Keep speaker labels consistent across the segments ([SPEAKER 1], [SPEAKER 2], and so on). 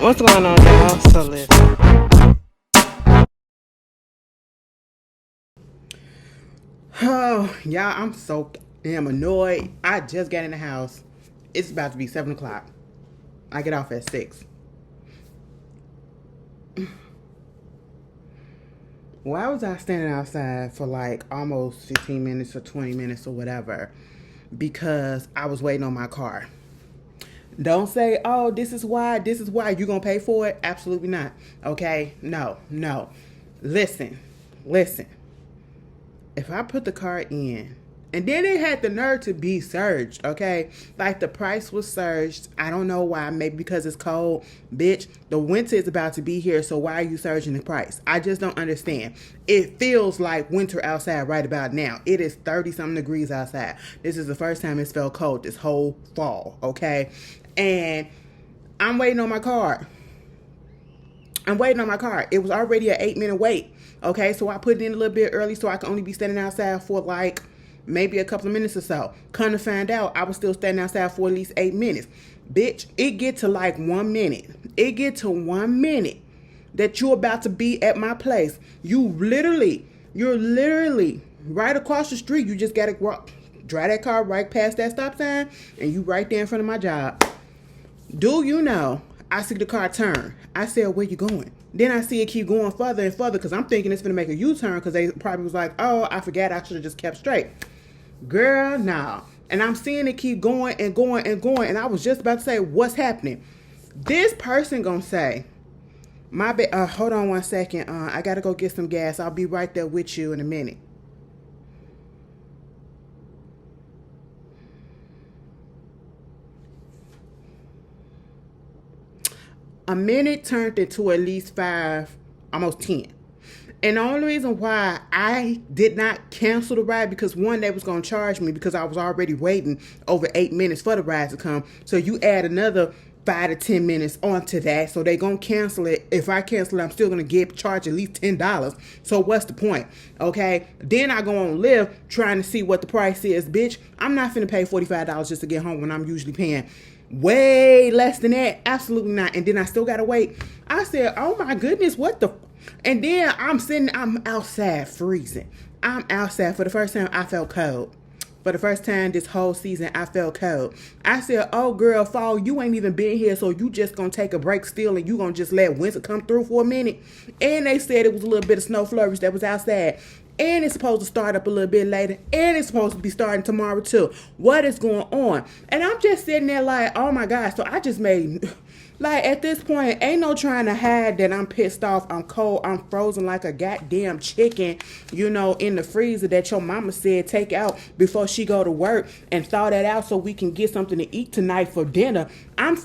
[SPEAKER 1] What's going on, y'all? So listen. Oh, y'all, I'm so damn annoyed. I just got in the house. It's about to be 7 o'clock. I get off at 6. Why was I standing outside for like almost 15 minutes or 20 minutes or whatever? Because I was waiting on my car. Don't say, oh, this is why. You gonna pay for it? Absolutely not. Okay? No. Listen. If I put the car in, and then it had the nerve to be surged, okay? Like the price was surged. I don't know why. Maybe because it's cold. Bitch, the winter is about to be here, so why are you surging the price? I just don't understand. It feels like winter outside right about now. It is 30-something degrees outside. This is the first time it's felt cold this whole fall, okay? And I'm waiting on my car. It was already an 8-minute wait. Okay, so I put it in a little bit early so I can only be standing outside for like maybe a couple of minutes or so. Come to find out, I was still standing outside for at least 8 minutes. Bitch, it get to like 1 minute. It get to 1 minute that you're about to be at my place. You're literally right across the street. You just gotta drive that car right past that stop sign, and you right there in front of my job. Do you know? I see the car turn. I said, where you going? Then I see it keep going further and further because I'm thinking it's going to make a U-turn because they probably was like, oh, I forgot I should have just kept straight. Girl, nah. And I'm seeing it keep going and going and going. And I was just about to say, what's happening? This person going to say, hold on 1 second. I got to go get some gas. I'll be right there with you in a minute. A minute turned into at least 5, almost 10. And the only reason why I did not cancel the ride, because one, they was going to charge me because I was already waiting over 8 minutes for the ride to come. So you add another 5 to 10 minutes onto that. So they going to cancel it. If I cancel it, I'm still going to get charged at least $10. So what's the point? Okay. Then I go on Lyft trying to see what the price is. Bitch, I'm not finna pay $45 just to get home when I'm usually paying way less than that. Absolutely not. And then I still gotta wait. I said, oh my goodness, what the? And then I'm outside freezing. I'm outside. For the first time, I felt cold. For the first time this whole season, I felt cold. I said, oh girl, fall, you ain't even been here, so you just gonna take a break still and you gonna just let winter come through for a minute. And they said it was a little bit of snow flurries that was outside. And it's supposed to start up a little bit later. And it's supposed to be starting tomorrow too. What is going on? And I'm just sitting there like, oh my God. So I just made, like at this point, ain't no trying to hide that I'm pissed off. I'm cold. I'm frozen like a goddamn chicken, in the freezer that your mama said take out before she go to work and thaw that out so we can get something to eat tonight for dinner. I'm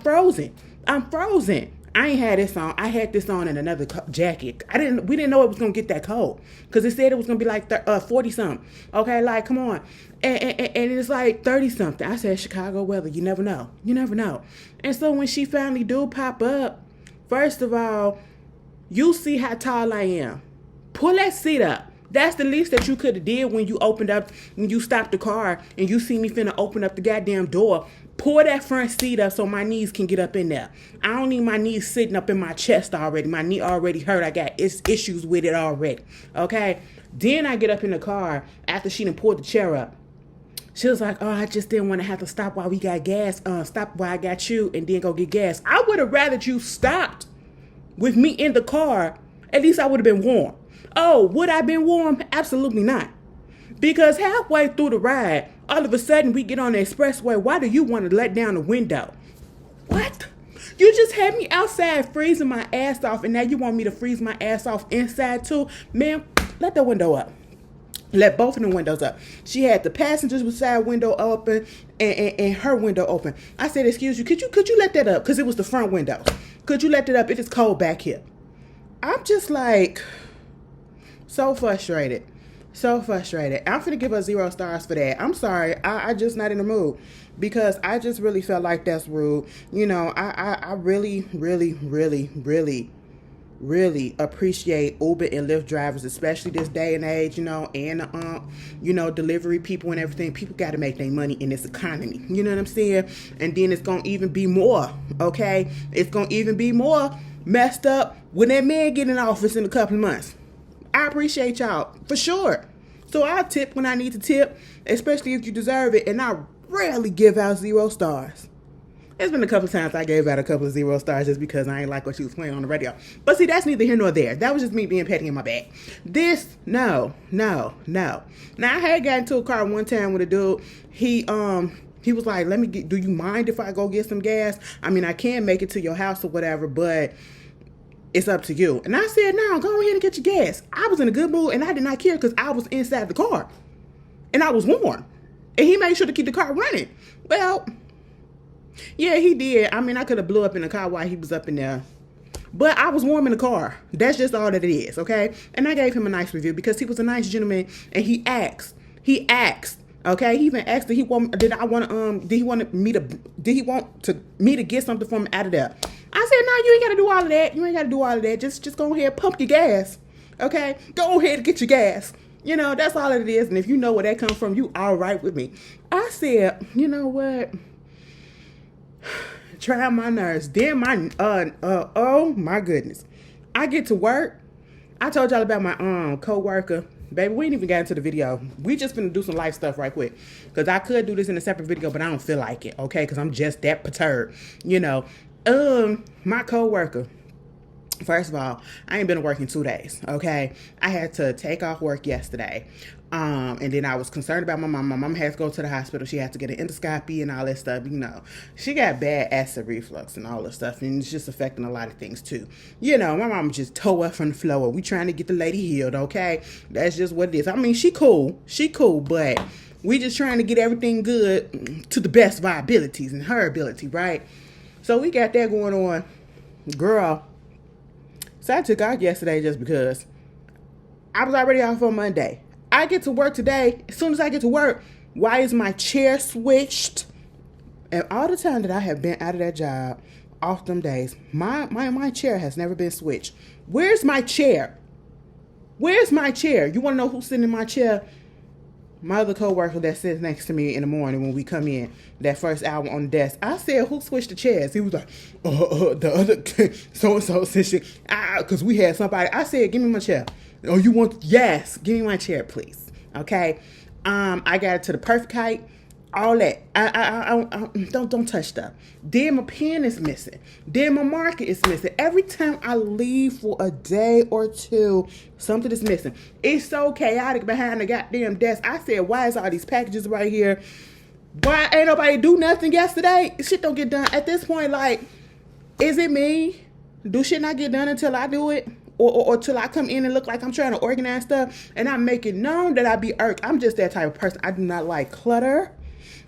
[SPEAKER 1] frozen. I'm frozen. I ain't had this on. I had this on in another jacket. We didn't know it was gonna get that cold because it said it was gonna be like 40 something. Okay, like come on, and it's like 30 something. I said Chicago weather. You never know. And so when she finally do pop up, first of all, you see how tall I am. Pull that seat up. That's the least that you could have did when you stopped the car and you see me finna open up the goddamn door. Pull that front seat up so my knees can get up in there. I don't need my knees sitting up in my chest already. My knee already hurt. I got issues with it already. Okay? Then I get up in the car after she done pulled the chair up. She was like, oh, I just didn't want to have to stop while we got gas. Stop while I got you and then go get gas. I would have rather you stopped with me in the car. At least I would have been warm. Oh, would I have been warm? Absolutely not. Because halfway through the ride, all of a sudden we get on the expressway. Why do you want to let down the window? What? You just had me outside freezing my ass off, and now you want me to freeze my ass off inside too? Man, let the window up. Let both of the windows up. She had the passenger's side window open and her window open. I said, excuse you, could you let that up? Because it was the front window. Could you let that up? It is cold back here. I'm just like so frustrated. I'm finna give her 0 stars for that. I'm sorry. I just not in the mood because I just really felt like that's rude. I really really appreciate Uber and Lyft drivers, especially this day and age, and delivery people and everything. People got to make their money in this economy. You know what I'm saying? And then it's gonna even be more. Okay, it's gonna even be more messed up when that man get in office in a couple of months. I appreciate y'all for sure. So I tip when I need to tip, especially if you deserve it, and I rarely give out 0 stars. There's been a couple of times I gave out a couple of 0 stars just because I ain't like what she was playing on the radio. But see, that's neither here nor there. That was just me being petty in my bag. No. Now, I had gotten into a car one time with a dude. He was like, do you mind if I go get some gas? I mean, I can make it to your house or whatever, but it's up to you. And I said, no, go ahead and get your gas. I was in a good mood and I did not care because I was inside the car. And I was warm. And he made sure to keep the car running. Well, yeah, he did. I mean, I could have blew up in the car while he was up in there. But I was warm in the car. That's just all that it is, okay? And I gave him a nice review because he was a nice gentleman and he asked. Okay? He even asked, did he want me to get something from him out of there? I said, no, you ain't gotta do all of that. You ain't gotta do all of that. Just go ahead and pump your gas. Okay? Go ahead and get your gas. That's all it is. And if you know where that comes from, you all right with me. I said, you know what? Try my nerves. Then oh my goodness. I get to work. I told y'all about my co-worker. Baby, we ain't even got into the video. We just finna do some life stuff right quick. Because I could do this in a separate video, but I don't feel like it, okay? Because I'm just that perturbed, My co-worker. First of all, I ain't been to work in 2 days, okay? I had to take off work yesterday. And then I was concerned about my mom. My mom had to go to the hospital. She had to get an endoscopy and all that stuff. She got bad acid reflux and all that stuff. And it's just affecting a lot of things too. My mom just tore up from the floor. We trying to get the lady healed, okay? That's just what it is. I mean, she cool, but we just trying to get everything good to the best of our abilities and her ability, right? So we got that going on. Girl. So I took off yesterday just because I was already off on Monday. I get to work today. As soon as I get to work, why is my chair switched? And all the time that I have been out of that job, off them days, my chair has never been switched. Where's my chair? Where's my chair? You want to know who's sitting in my chair? My other coworker that sits next to me in the morning when we come in, that first hour on the desk. I said, who switched the chairs? He was like, the other so-and-so said, because we had somebody. I said, give me my chair. Oh, you want? Yes, give me my chair, please. Okay. I got it to the perfect height. All that. I don't touch stuff. Then my pen is missing. Then my marker is missing. Every time I leave for a day or two, something is missing. It's so chaotic behind the goddamn desk. I said, why is all these packages right here? Why ain't nobody do nothing yesterday? Shit don't get done. At this point, like, is it me? Do shit not get done until I do it? Or till I come in and look like I'm trying to organize stuff and I make it known that I be irked. I'm just that type of person. I do not like clutter.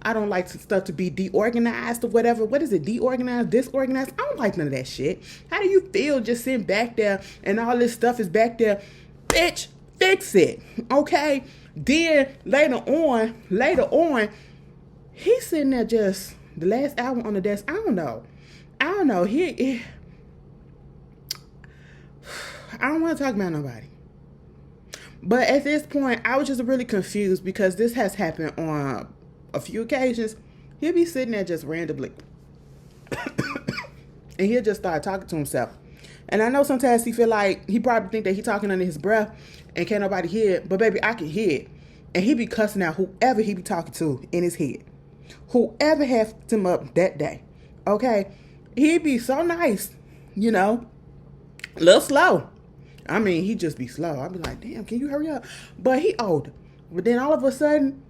[SPEAKER 1] I don't like stuff to be deorganized or whatever. What is it? Deorganized, disorganized? I don't like none of that shit. How do you feel just sitting back there and all this stuff is back there? Bitch, fix it. Okay? Then later on, he's sitting there just the last hour on the desk. I don't know. I don't want to talk about nobody. But at this point, I was just really confused because this has happened on a few occasions. He'll be sitting there just randomly. And he'll just start talking to himself. And I know sometimes he feel like he probably think that he talking under his breath and can't nobody hear it. But baby, I can hear it. And he be cussing out whoever he be talking to in his head. Whoever has him up that day. Okay? He be so nice, a little slow. I mean, he just be slow. I'd be like, damn, can you hurry up? But he older. But then all of a sudden,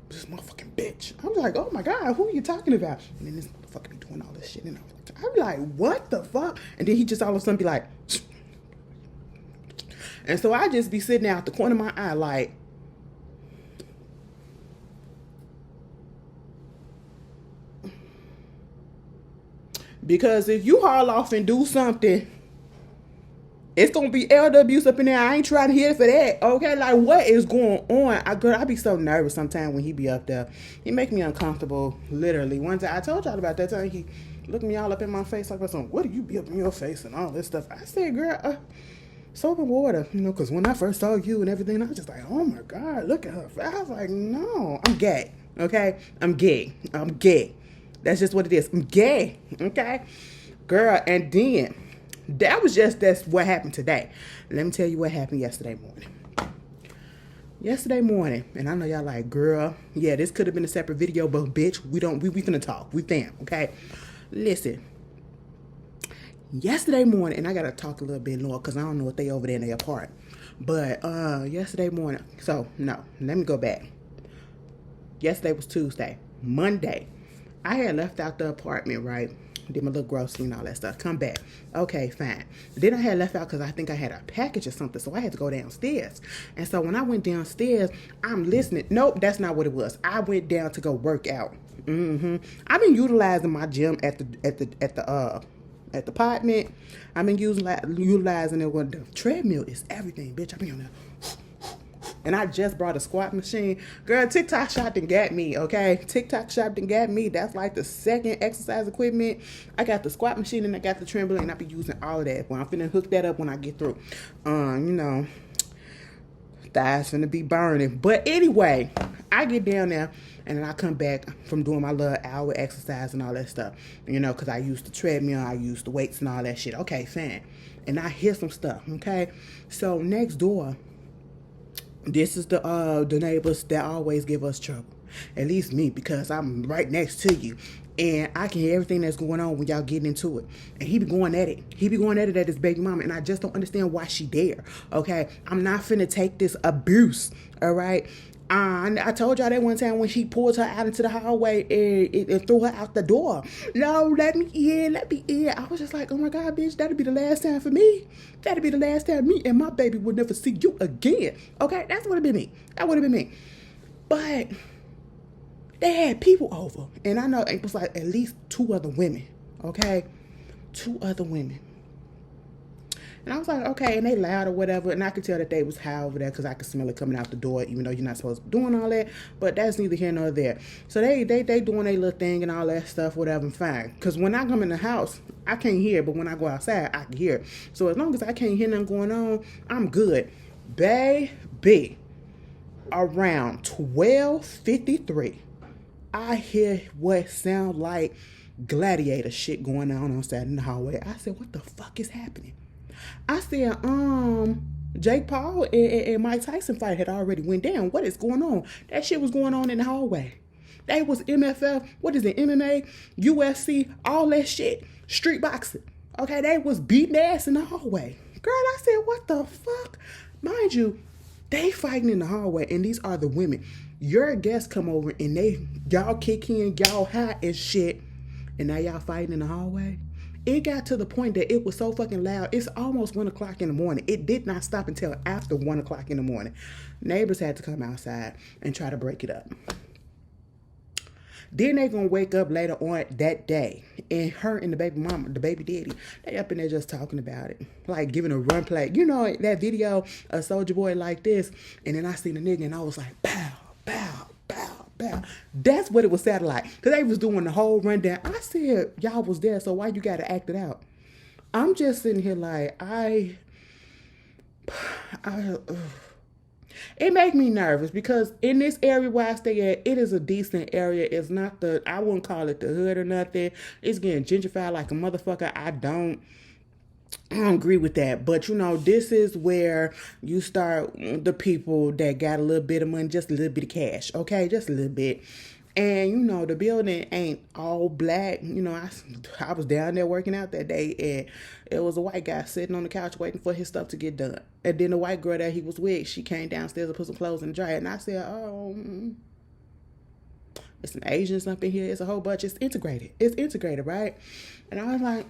[SPEAKER 1] this motherfucking bitch. I'm like, oh my God, who are you talking about? And then this motherfucker be doing all this shit. And I'd be like, what the fuck? And then he just all of a sudden be like, and so I just be sitting out the corner of my eye like, because if you haul off and do something, it's going to be elder abuse up in there. I ain't trying to hear for that. Okay? Like, what is going on? I be so nervous sometimes when he be up there. He make me uncomfortable, literally. One time, I told y'all about that time Look me all up in my face like, what do you be up in your face and all this stuff? I said, girl, soap and water, because when I first saw you and everything, I was just like, oh my God, look at her. I was like, no, I'm gay, okay? I'm gay. That's just what it is. I'm gay, okay? Girl, and then, that's what happened today. Let me tell you what happened yesterday morning, and I know y'all like, girl, yeah, this could have been a separate video, but bitch, we finna talk. We fam, okay? Listen. Yesterday morning, and I gotta talk a little bit more because I don't know what they over there in their apart. But yesterday morning, so no, let me go back. Yesterday was Tuesday. Monday, I had left out the apartment, right? Did my little grocery and all that stuff. Come back. Okay, fine. Then I had left out because I think I had a package or something, so I had to go downstairs. And so when I went downstairs, I'm listening. Nope, that's not what it was. I went down to go work out. I've been utilizing my gym at the apartment. I've been utilizing it with the treadmill. Is everything, bitch. I be on there. And I just brought a squat machine. Girl, TikTok shop done got me, okay? TikTok shop done got me. That's like the second exercise equipment. I got the squat machine and I got the trampoline. And I be using all of that. When I'm finna hook that up when I get through. Thighs finna be burning. But anyway, I get down there and then I come back from doing my little hour exercise and all that stuff. Because I used the treadmill, I used the weights and all that shit. Okay, fine. And I hear some stuff, okay? So next door, this is the neighbors that always give us trouble. At least me, because I'm right next to you. And I can hear everything that's going on when y'all getting into it. And he be going at it. He be going at it at his baby mama. And I just don't understand why she there. Okay? I'm not finna take this abuse. All right? I told y'all that one time when she pulled her out into the hallway and threw her out the door. No, let me in. I was just like, oh my God, bitch, that'll be the last time for me. That'll be the last time me and my baby will never see you again. Okay? That's what it been me. That would have been me. But they had people over. And I know it was like at least 2 other women. Okay? 2 other women. And I was like, okay, and they loud or whatever, and I could tell that they was high over there because I could smell it coming out the door, even though you're not supposed to be doing all that, but that's neither here nor there. So they doing their little thing and all that stuff, whatever, fine. Because when I come in the house, I can't hear, but when I go outside, I can hear. So as long as I can't hear nothing going on, I'm good. Baby, around 12:53, I hear what sound like gladiator shit going on outside in the hallway. I said, what the fuck is happening? I said, Jake Paul and Mike Tyson fight had already went down. What is going on? That shit was going on in the hallway. They was MFL, what is it, MMA, UFC, all that shit, street boxing. Okay, they was beating ass in the hallway. Girl, I said, what the fuck? Mind you, they fighting in the hallway, and these are the women. Your guests come over, and y'all kick in, y'all high and shit, and now y'all fighting in the hallway. It got to the point that it was so fucking loud. It's almost 1 o'clock in the morning. It did not stop until after 1 o'clock in the morning. Neighbors had to come outside and try to break it up. Then they gonna wake up later on that day, and her and the baby mama, the baby daddy, they up in there just talking about it, like giving a run play. You know that video of Soulja Boy like this, and then I seen the nigga and I was like, bow, bow, bow, bow. That's what it was sounding like, because they was doing the whole rundown. I said, y'all was there, so why you gotta act it out? I'm just sitting here like, it make me nervous, because in this area where I stay at, it is a decent area. It's not I wouldn't call it the hood or nothing. It's getting gentrified like a motherfucker. I don't agree with that. But this is where you start the people that got a little bit of money, just a little bit of cash, okay? Just a little bit. And, the building ain't all black. I was down there working out that day, and it was a white guy sitting on the couch waiting for his stuff to get done. And then the white girl that he was with, she came downstairs and put some clothes in the dryer. And I said, it's an Asian something here. It's a whole bunch. It's integrated, right? And I was like,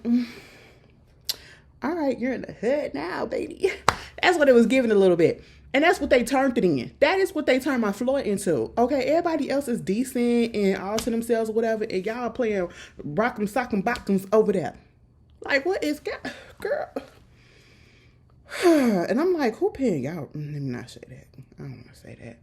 [SPEAKER 1] all right, you're in the hood now, baby. That's what it was giving a little bit. And that's what they turned it in. That is what they turned my floor into. Okay, everybody else is decent and all to themselves or whatever, and y'all playing rock'em sock'em bock'ems over there. Like, what is girl? And I'm like, who paying y'all? Let me not say that. I don't want to say that.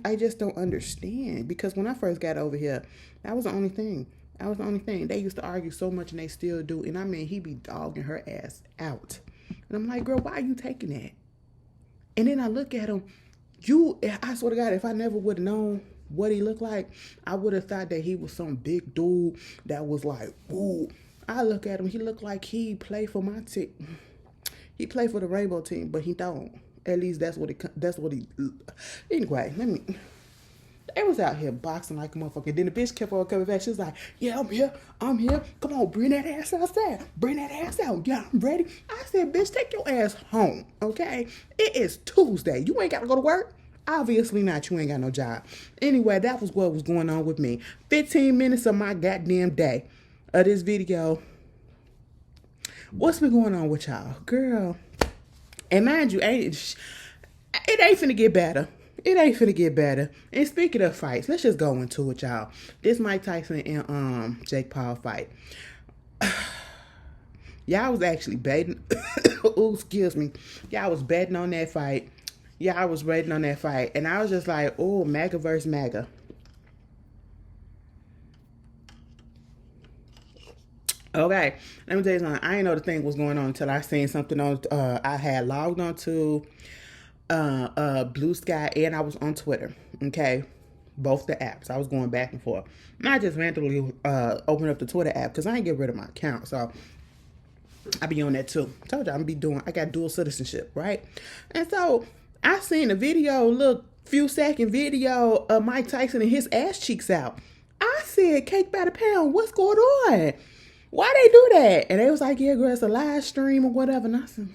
[SPEAKER 1] I just don't understand, because when I first got over here, that was the only thing. That was the only thing. They used to argue so much and they still do. And I mean, he be dogging her ass out. And I'm like, girl, why are you taking that? And then I look at him. I swear to God, if I never would have known what he looked like, I would have thought that he was some big dude that was like, ooh. I look at him, he looked like he played for my team. He played for the Rainbow team, but he don't. At least that's what he. Anyway, they was out here boxing like a motherfucker. Then the bitch kept on coming back. She was like, yeah, I'm here. Come on, bring that ass outside. Bring that ass out. Yeah, I'm ready. I said, bitch, take your ass home, okay? It is Tuesday. You ain't got to go to work? Obviously not. You ain't got no job. Anyway, that was what was going on with me. 15 minutes of my goddamn day of this video. What's been going on with y'all? Girl. And mind you, it ain't finna get better. It ain't finna get better. And speaking of fights, let's just go into it, y'all. This Mike Tyson and Jake Paul fight. Y'all was actually betting. Ooh, excuse me. Y'all was betting on that fight. Y'all was betting on that fight. And I was just like, oh, MAGA versus MAGA. Okay, let me tell you something. I didn't know the thing was going on until I seen something on. I had logged on to Blue Sky and I was on Twitter. Okay, both the apps. I was going back and forth. And I just randomly opened up the Twitter app because I ain't get rid of my account, so I be on that too. I told you I got dual citizenship, right? And so I seen a video, little few second video of Mike Tyson and his ass cheeks out. I said, cake by the pound, what's going on? Why they do that? And they was like, yeah, girl, it's a live stream or whatever. And I said,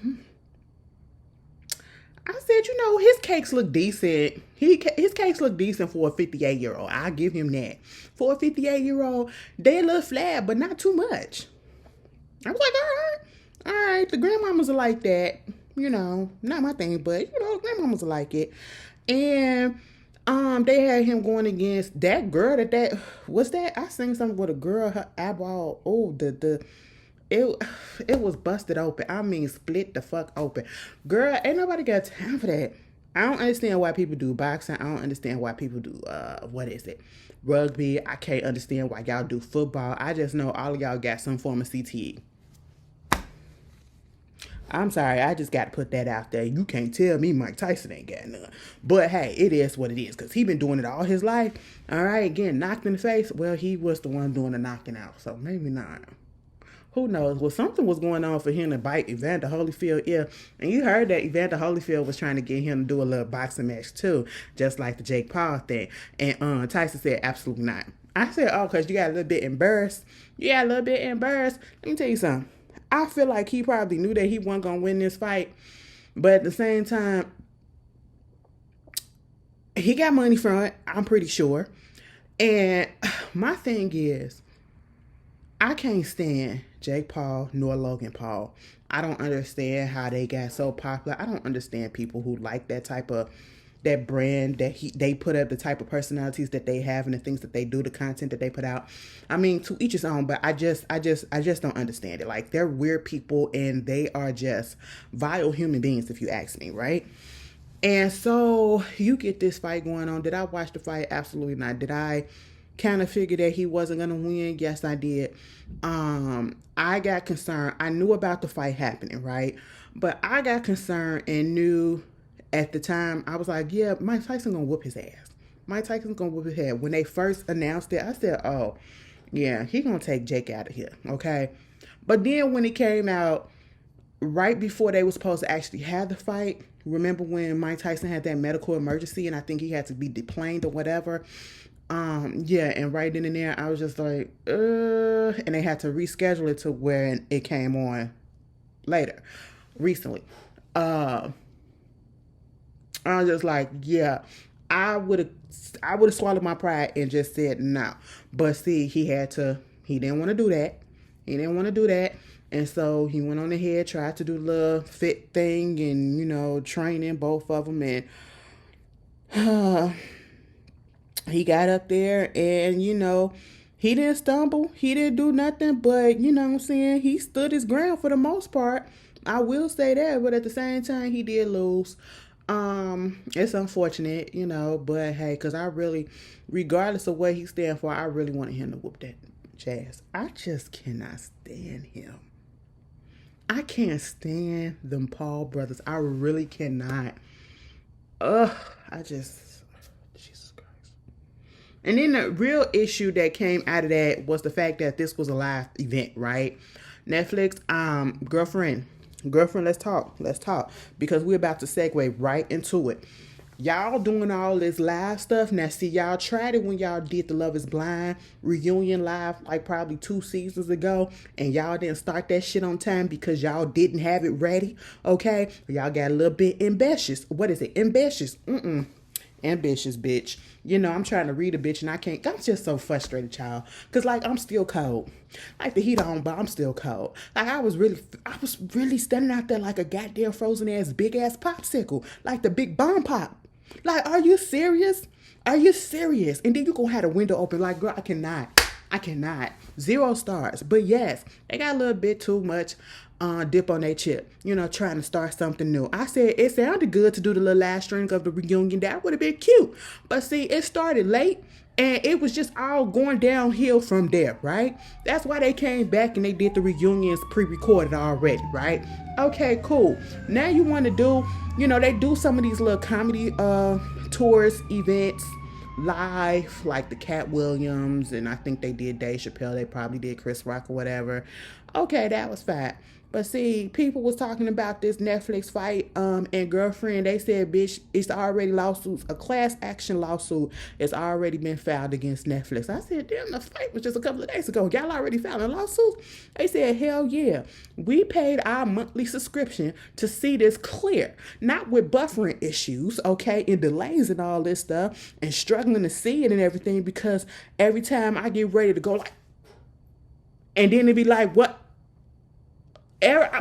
[SPEAKER 1] his cakes look decent. His cakes look decent for a 58-year-old. I'll give him that. For a 58-year-old, they look flat, but not too much. I was like, all right. The grandmamas are like that. Not my thing, but, grandmamas are like it. And they had him going against that girl what's that? I seen something with a girl, her eyeball, it was busted open. I mean, split the fuck open. Girl, ain't nobody got time for that. I don't understand why people do boxing. I don't understand why people do, rugby. I can't understand why y'all do football. I just know all of y'all got some form of CTE. I'm sorry, I just got to put that out there. You can't tell me Mike Tyson ain't got none. But hey, it is what it is, because he been doing it all his life. All right, getting knocked in the face. Well, he was the one doing the knocking out, so maybe not. Who knows? Well, something was going on for him to bite Evander Holyfield ear. And you heard that Evander Holyfield was trying to get him to do a little boxing match too, just like the Jake Paul thing. And Tyson said, absolutely not. I said, oh, because you got a little bit embarrassed. Let me tell you something. I feel like he probably knew that he wasn't going to win this fight. But at the same time, he got money from it, I'm pretty sure. And my thing is, I can't stand Jake Paul nor Logan Paul. I don't understand how they got so popular. I don't understand people who like that brand they put up, the type of personalities that they have and the things that they do, the content that they put out. I mean, to each his own, but I just don't understand it. Like, they're weird people and they are just vile human beings, if you ask me, right? And so you get this fight going on. Did I watch the fight? Absolutely not. Did I kind of figure that he wasn't going to win? Yes, I did. I got concerned. I knew about the fight happening, right? But I got concerned and knew at the time, I was like, yeah, Mike Tyson gonna whoop his ass. Mike Tyson's gonna whoop his head. When they first announced it, I said, oh, yeah, he gonna take Jake out of here, okay? But then when it came out, right before they were supposed to actually have the fight, remember when Mike Tyson had that medical emergency and I think he had to be deplaned or whatever? Yeah, and right then and there, I was just like, and they had to reschedule it to where it came on recently. I was just like, yeah, I would have swallowed my pride and just said no. But see, he didn't want to do that. And so he went on ahead, tried to do the little fit thing and, training both of them. And he got up there and, he didn't stumble. He didn't do nothing, but, you know what I'm saying? He stood his ground for the most part. I will say that, but at the same time, he did lose. It's unfortunate, but hey, because I really, regardless of what he stand for, I really wanted him to whoop that Jazz, I just cannot stand him. I can't stand them Paul brothers. I really cannot. Ugh, Jesus Christ. And then the real issue that came out of that was the fact that this was a live event, right? Netflix, girlfriend, let's talk, because we're about to segue right into it. Y'all doing all this live stuff. Now, see, y'all tried it when y'all did the Love is Blind reunion live, like probably 2 seasons ago, and y'all didn't start that shit on time because y'all didn't have it ready, okay? Y'all got a little bit ambitious. What is it? Ambitious. Ambitious, bitch. You know, I'm trying to read a bitch and I can't. I'm just so frustrated, y'all. Because, like, I'm still cold. Like, the heat on, but I'm still cold. Like, I was really standing out there like a goddamn frozen-ass, big-ass popsicle. Like the big bomb pop. Like, are you serious? Are you serious? And then you gonna have the window open. Like, girl, I cannot. 0 stars. But yes, they got a little bit too much dip on their chip. You know, trying to start something new. I said it sounded good to do the little last string of the reunion. That would have been cute. But see, it started late. And it was just all going downhill from there, right? That's why they came back and they did the reunions pre-recorded already, right? Okay, cool. Now you want to do, you know, they do some of these little comedy tours, events, live, like the Cat Williams, and I think they did Dave Chappelle. They probably did Chris Rock or whatever. Okay, that was fine. But see, people was talking about this Netflix fight, and girlfriend, they said, bitch, it's already lawsuits, a class action lawsuit has already been filed against Netflix. I said, damn, the fight was just a couple of days ago. Y'all already filed a lawsuit? They said, hell yeah. We paid our monthly subscription to see this clear, not with buffering issues, okay, and delays and all this stuff, and struggling to see it and everything, because every time I get ready to go, like, and then it'd be like, what? Oh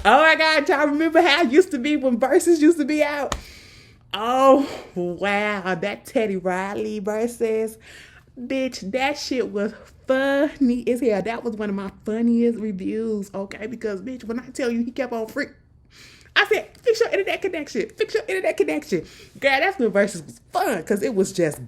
[SPEAKER 1] my God, y'all remember how it used to be when verses used to be out? Oh, wow. That Teddy Riley versus, bitch, that shit was funny as hell. That was one of my funniest reviews, okay? Because, bitch, when I tell you he kept on freak, I said, fix your internet connection. Fix your internet connection. Girl, that's when verses was fun because it was just,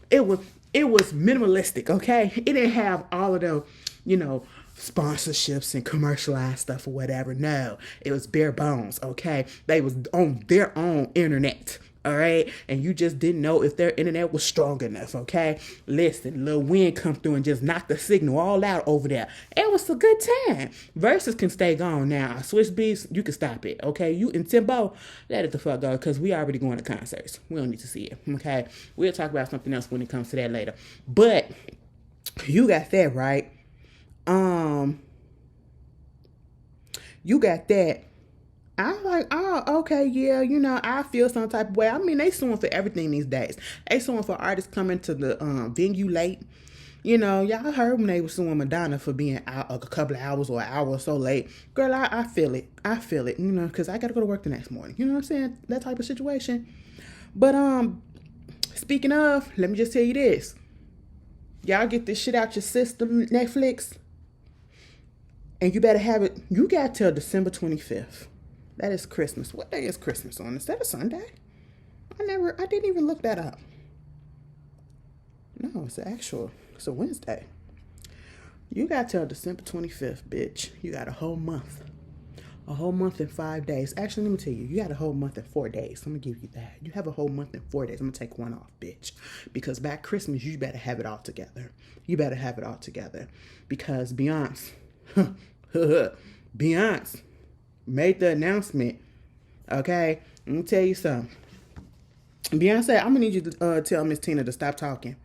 [SPEAKER 1] it was minimalistic, okay? It didn't have all of the, you know, sponsorships and commercialized stuff or whatever. No, it was bare bones, okay? They was on their own internet, all right? And you just didn't know if their internet was strong enough, okay? Listen, little wind come through and just knock the signal all out over there. It was a good time. Versus can stay gone now. Switch Beats, you can stop it, okay? You and Timbo, let it the fuck go because we already going to concerts. We don't need to see it, okay? We'll talk about something else when it comes to that later. But you got that, right? You got that. I'm like, oh, okay, yeah, you know, I feel some type of way. I mean, they suing for everything these days. They suing for artists coming to the venue late. You know, y'all heard when they were suing Madonna for being out a couple of hours or an hour or so late. Girl, I feel it. I feel it, you know, because I got to go to work the next morning. You know what I'm saying? That type of situation. But, speaking of, let me just tell you this. Y'all get this shit out your system, Netflix. And you better have it. You got till December 25th. That is Christmas. What day is Christmas on? Is that a Sunday? I didn't even look that up. No, it's a Wednesday. You got till December 25th, bitch. You got a whole month. A whole month and 5 days. Actually, let me tell you, you got a whole month and 4 days. I'm going to give you that. You have a whole month and 4 days. I'm going to take one off, bitch. Because by Christmas, you better have it all together. You better have it all together. Because Beyonce made the announcement. Okay, let me tell you something. Beyonce, I'm gonna need you to tell Miss Tina to stop talking.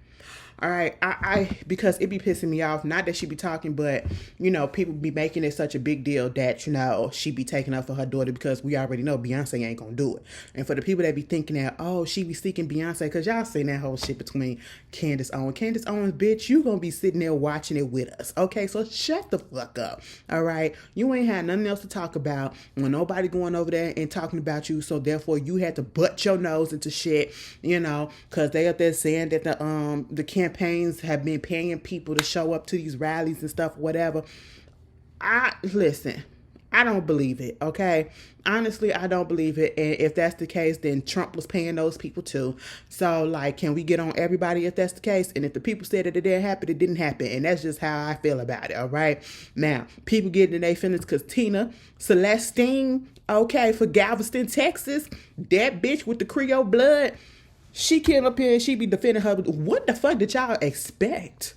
[SPEAKER 1] All right, I because it be pissing me off. Not that she be talking, but you know, people be making it such a big deal that you know she be taking up for her daughter because we already know Beyonce ain't gonna do it. And for the people that be thinking that she be seeking Beyonce, because y'all seen that whole shit between Candace Owens, bitch, you gonna be sitting there watching it with us. Okay, so shut the fuck up. All right, you ain't had nothing else to talk about when nobody going over there and talking about you. So therefore, you had to butt your nose into shit, you know, because they up there saying that the campaigns have been paying people to show up to these rallies and stuff, whatever. Listen, I don't believe it, okay? Honestly, I don't believe it. And if that's the case, then Trump was paying those people too. So, like, can we get on everybody if that's the case? And if the people said that it didn't happen, it didn't happen. And that's just how I feel about it, all right? Now, people getting in their feelings because Tina Celestine, okay, for Galveston, Texas, that bitch with the Creole blood, she came up here and she be defending her. What the fuck did y'all expect?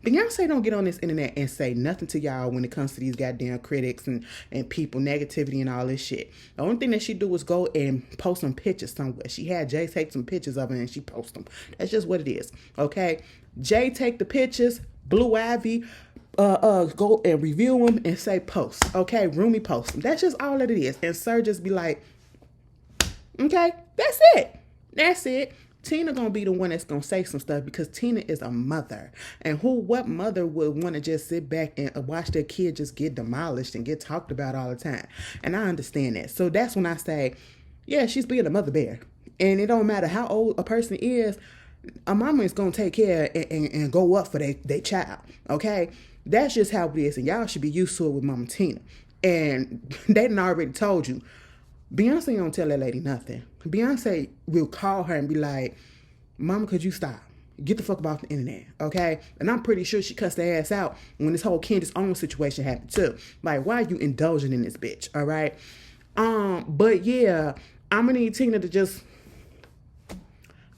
[SPEAKER 1] Beyonce don't get on this internet and say nothing to y'all when it comes to these goddamn critics and people, negativity and all this shit. The only thing that she do is go and post some pictures somewhere. She had Jay take some pictures of her and she post them. That's just what it is, okay? Jay take the pictures, Blue Ivy, go and review them and say post, okay? Rumi post them. That's just all that it is. And Sir just be like, okay, that's it. That's it. Tina gonna be the one that's gonna say some stuff because Tina is a mother. And what mother would want to just sit back and watch their kid just get demolished and get talked about all the time? And I understand that. So that's when I say, yeah, she's being a mother bear. And it don't matter how old a person is, a mama is gonna take care and go up for their child. Okay? That's just how it is. And y'all should be used to it with Mama Tina. And they done already told you. Beyonce don't tell that lady nothing. Beyonce will call her and be like, Mama, could you stop? Get the fuck about the internet, okay? And I'm pretty sure she cussed her ass out when this whole Candace Owens situation happened too. Like, why are you indulging in this bitch, all right? But yeah, I'm gonna need Tina to just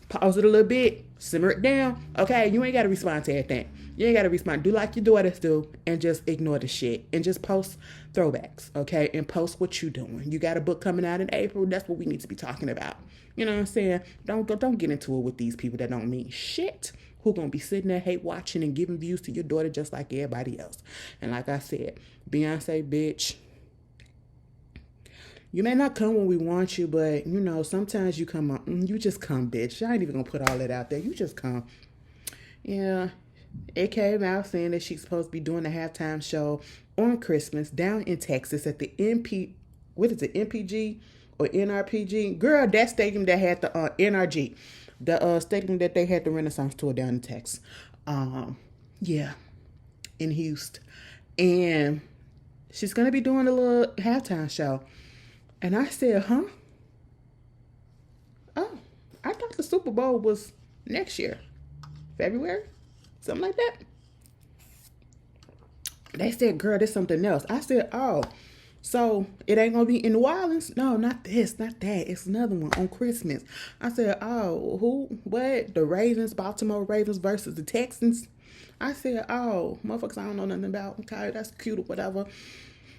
[SPEAKER 1] pause it a little bit, simmer it down, okay? You ain't gotta respond to everything. You ain't gotta respond. Do like your daughters do and just ignore the shit and just post throwbacks, okay? And post what you doing. You got a book coming out in April. That's what we need to be talking about. You know what I'm saying? Don't get into it with these people that don't mean shit, who gonna be sitting there hate watching and giving views to your daughter just like everybody else. And like I said, Beyonce, bitch, you may not come when we want you, but you know, sometimes you come up, you just come, bitch. I ain't even gonna put all that out there. You just come. Yeah. It came out saying that she's supposed to be doing a halftime show on Christmas down in Texas at the MPG or NRPG? Girl, that stadium that had the NRG, the stadium that they had the Renaissance tour down in Texas. Yeah, in Houston. And she's going to be doing a little halftime show. And I said, huh? Oh, I thought the Super Bowl was next year, February. Something like that. They said, girl, there's something else. I said, oh, so it ain't going to be in New Orleans? No, not this, not that. It's another one on Christmas. I said, oh, who? What? The Ravens, Baltimore Ravens versus the Texans? I said, oh, motherfuckers I don't know nothing about. Okay, that's cute or whatever.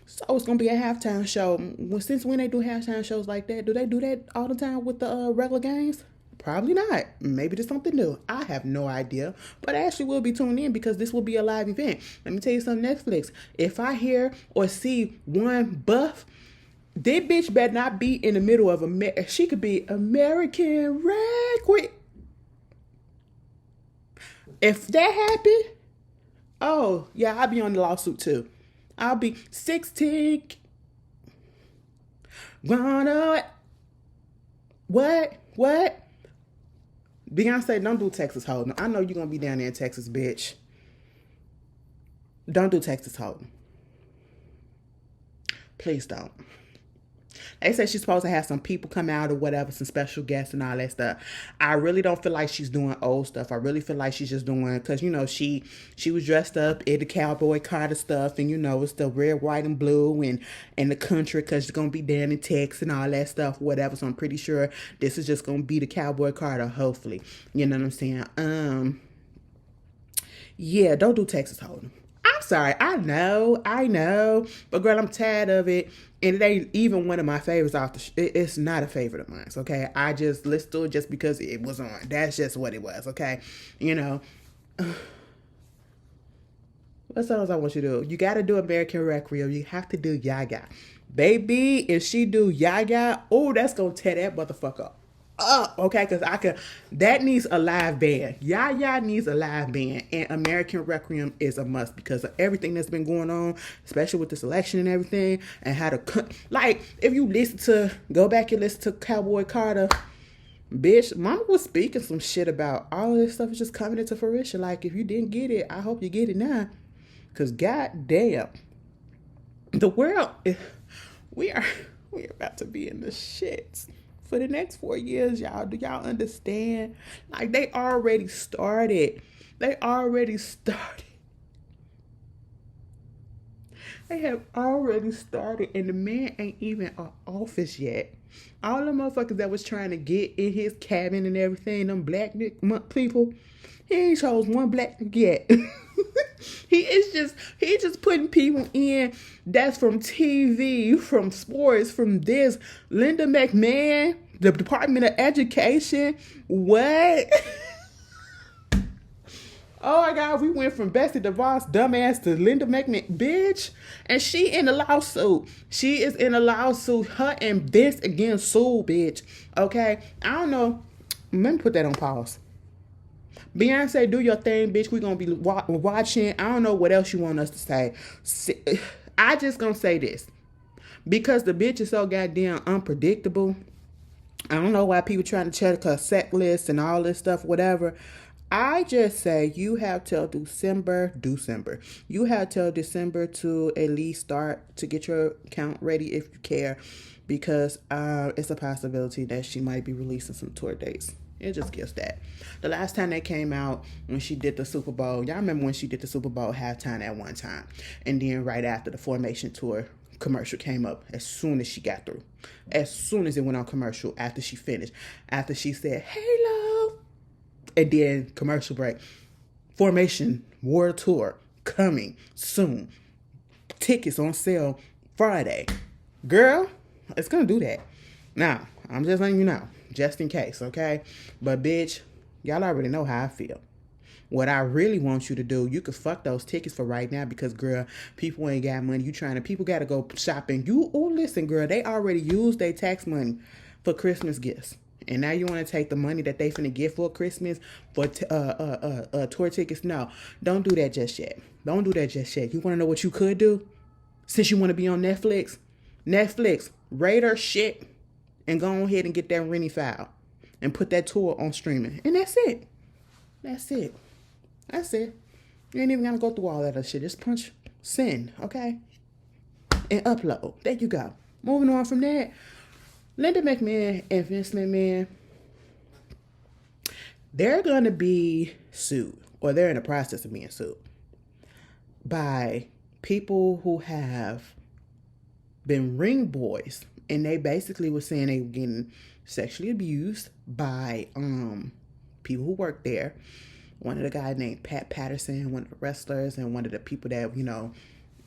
[SPEAKER 1] So it's going to be a halftime show. Well, since when they do halftime shows like that, do they do that all the time with the regular games? Probably not. Maybe there's something new. I have no idea. But I actually will be tuned in because this will be a live event. Let me tell you something, Netflix. If I hear or see one buff, that bitch better not be in the middle of she could be American Requiem. If that happened, oh, yeah, I'll be on the lawsuit too. I'll be 16. What? Beyonce, don't do Texas Hold'em. I know you're going to be down there in Texas, bitch. Don't do Texas Hold'em. Please don't. They said she's supposed to have some people come out or whatever, some special guests and all that stuff. I really don't feel like she's doing old stuff. I really feel like she's just doing, because, you know, she was dressed up in the Cowboy Carter stuff, and, you know, it's the red, white, and blue, and the country, because she's going to be down in Texas and all that stuff, whatever. So I'm pretty sure this is just going to be the Cowboy Carter, hopefully. You know what I'm saying? Yeah, don't do Texas Hold'em. I'm sorry. I know. But girl, I'm tired of it. And it ain't even one of my favorites it's not a favorite of mine, okay? I just listened to it just because it was on. That's just what it was, okay? You know. What songs I want you to do? You got to do American Requiem. You have to do Yaga. Baby, if she do Yaga, oh, that's going to tear that motherfucker up, okay? Because that needs a live band. Yaya needs a live band, and American Requiem is a must because of everything that's been going on, especially with this election and everything, and how to, like, if you go back and listen to Cowboy Carter, bitch, mama was speaking some shit about all of this stuff is just coming into fruition. Like, if you didn't get it, I hope you get it now, because goddamn, the The world, we are we are about to be in the shits for the next 4 years, y'all. Do y'all understand? Like, they already started. They already started. They have already started, and the man ain't even in office yet. All the motherfuckers that was trying to get in his cabin and everything, them black people, he ain't chose one black yet. He just putting people in that's from TV, from sports, from this. Linda McMahon, the Department of Education. What? Oh my God, we went from Bessie DeVos, dumbass, to Linda McMahon, bitch. And she in a lawsuit. She is in a lawsuit. Her and Vince against Sue, bitch. Okay? I don't know. Let me put that on pause. Beyonce, do your thing, bitch. We gonna be watching. I don't know what else you want us to say. I just gonna say this. Because the bitch is so goddamn unpredictable. I don't know why people trying to check her set list and all this stuff, whatever. I just say you have till December. You have till December to at least start to get your account ready if you care, because it's a possibility that she might be releasing some tour dates. It just gives that. The last time they came out, when she did the Super Bowl, y'all remember when she did the Super Bowl halftime at one time, and then right after the Formation tour commercial came up, as soon as she got through, as soon as it went on commercial, after she finished, after she said, "Hey, love," and then commercial break. Formation World Tour coming soon. Tickets on sale Friday. Girl, it's gonna do that. Now, I'm just letting you know, just in case, okay? But bitch, y'all already know how I feel. What I really want you to do, you could fuck those tickets for right now, because girl, people ain't got money. People gotta go shopping. Listen, girl, they already used their tax money for Christmas gifts. And now you want to take the money that they finna get for Christmas for tour tickets? No, don't do that just yet. Don't do that just yet. You want to know what you could do? Since you want to be on Netflix, rate her shit and go ahead and get that Rennie file and put that tour on streaming. And that's it. That's it. You ain't even gonna go through all that other shit. Just punch send, okay? And upload. There you go. Moving on from that. Linda McMahon and Vince McMahon, they're going to be sued, or they're in the process of being sued, by people who have been ring boys. And they basically were saying they were getting sexually abused by people who work there. One of the guys named Pat Patterson, one of the wrestlers, and one of the people that,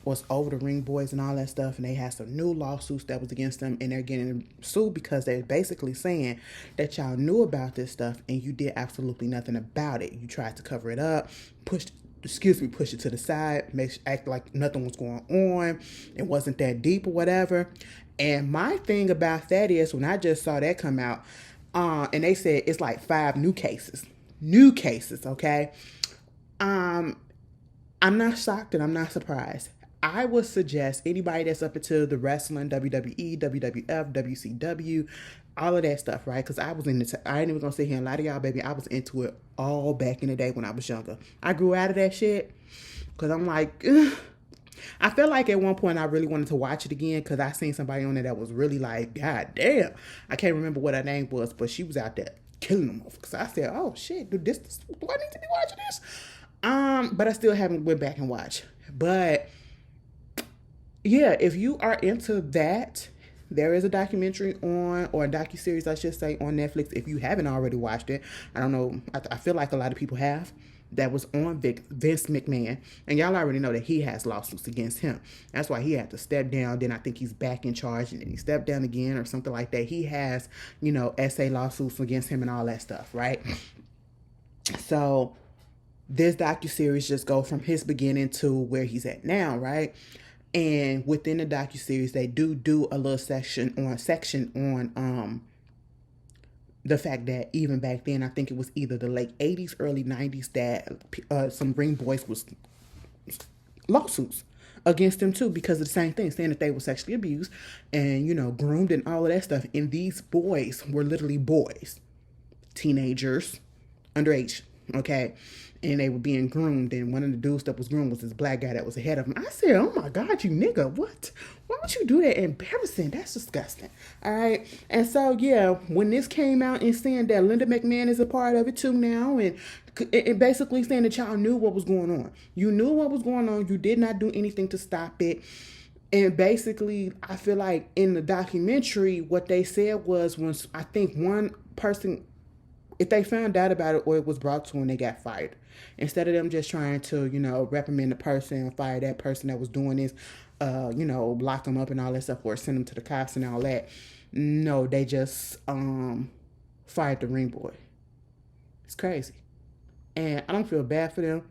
[SPEAKER 1] was over the ring boys and all that stuff, and they had some new lawsuits that was against them, and they're getting sued because they're basically saying that y'all knew about this stuff and you did absolutely nothing about it. You tried to cover it up, push it to the side, act like nothing was going on, it wasn't that deep or whatever. And my thing about that is, when I just saw that come out, and they said it's like 5 new cases, okay? I'm not shocked and I'm not surprised. I would suggest anybody that's up into the wrestling, WWE, WWF, WCW, all of that stuff, right? Because I was I ain't even gonna sit here and lie to y'all, baby. I was into it all back in the day when I was younger. I grew out of that shit because I'm like, ugh. I felt like at one point I really wanted to watch it again, because I seen somebody on there that was really like, God damn. I can't remember what her name was, but she was out there killing them off. Because I said, oh shit, do I need to be watching this? But I still haven't went back and watched. But yeah, if you are into that, there is a documentary on, or a docuseries, I should say, on Netflix. If you haven't already watched it, I don't know. I feel like a lot of people have. That was on Vince McMahon. And y'all already know that he has lawsuits against him. That's why he had to step down. Then I think he's back in charge, and then he stepped down again or something like that. He has, SA lawsuits against him and all that stuff, right? So this docuseries just go from his beginning to where he's at now, right? And within the docuseries, they do a little section on the fact that even back then, I think it was either the late 80s, early 90s, that some ring boys was lawsuits against them too, because of the same thing, saying that they were sexually abused and, groomed and all of that stuff. And these boys were literally boys, teenagers, underage, okay? And they were being groomed, and one of the dudes that was groomed was this black guy that was ahead of him. I said, oh my God, you nigga, what? Why would you do that? Embarrassing. That's disgusting. All right. And so, yeah, when this came out and saying that Linda McMahon is a part of it too now, and basically saying that y'all knew what was going on. You knew what was going on. You did not do anything to stop it. And basically, I feel like in the documentary, what they said was, when I think one person, if they found out about it or it was brought to them, they got fired. Instead of them just trying to, reprimand the person and fire that person that was doing this, lock them up and all that stuff, or send them to the cops and all that. No, they just fired the ring boy. It's crazy. And I don't feel bad for them,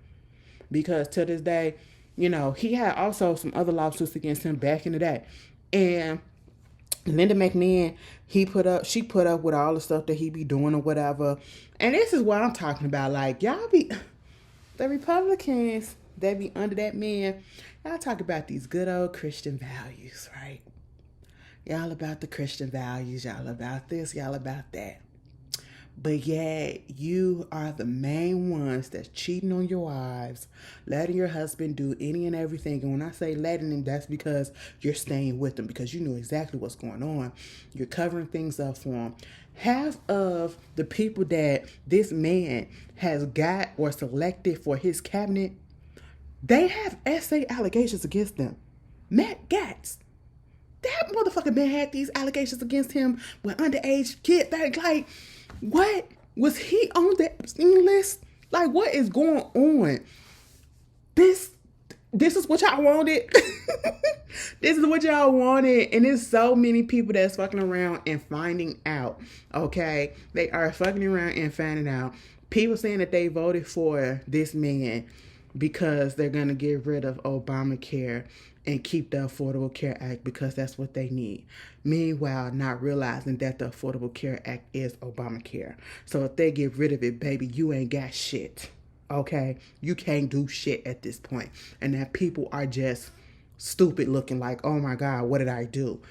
[SPEAKER 1] because to this day, he had also some other lawsuits against him back in the day. And Linda McMahon, she put up with all the stuff that he be doing or whatever. And this is what I'm talking about. Like, the Republicans that be under that man, y'all talk about these good old Christian values, right? Y'all about the Christian values. Y'all about this. Y'all about that. But yeah, you are the main ones that's cheating on your wives, letting your husband do any and everything. And when I say letting him, that's because you're staying with them, because you know exactly what's going on. You're covering things up for him. Half of the people that this man has got or selected for his cabinet, they have essay allegations against them. Matt Gaetz, that motherfucker man had these allegations against him with underage kid. Like, what? Was he on the Epstein list? Like, what is going on? This is what y'all wanted. This is what y'all wanted. And there's so many people that's fucking around and finding out. Okay? They are fucking around and finding out. People saying that they voted for this man because they're going to get rid of Obamacare and keep the Affordable Care Act because that's what they need. Meanwhile, not realizing that the Affordable Care Act is Obamacare. So if they get rid of it, baby, you ain't got shit. Okay? You can't do shit at this point. And that people are just stupid looking like, oh my God, what did I do?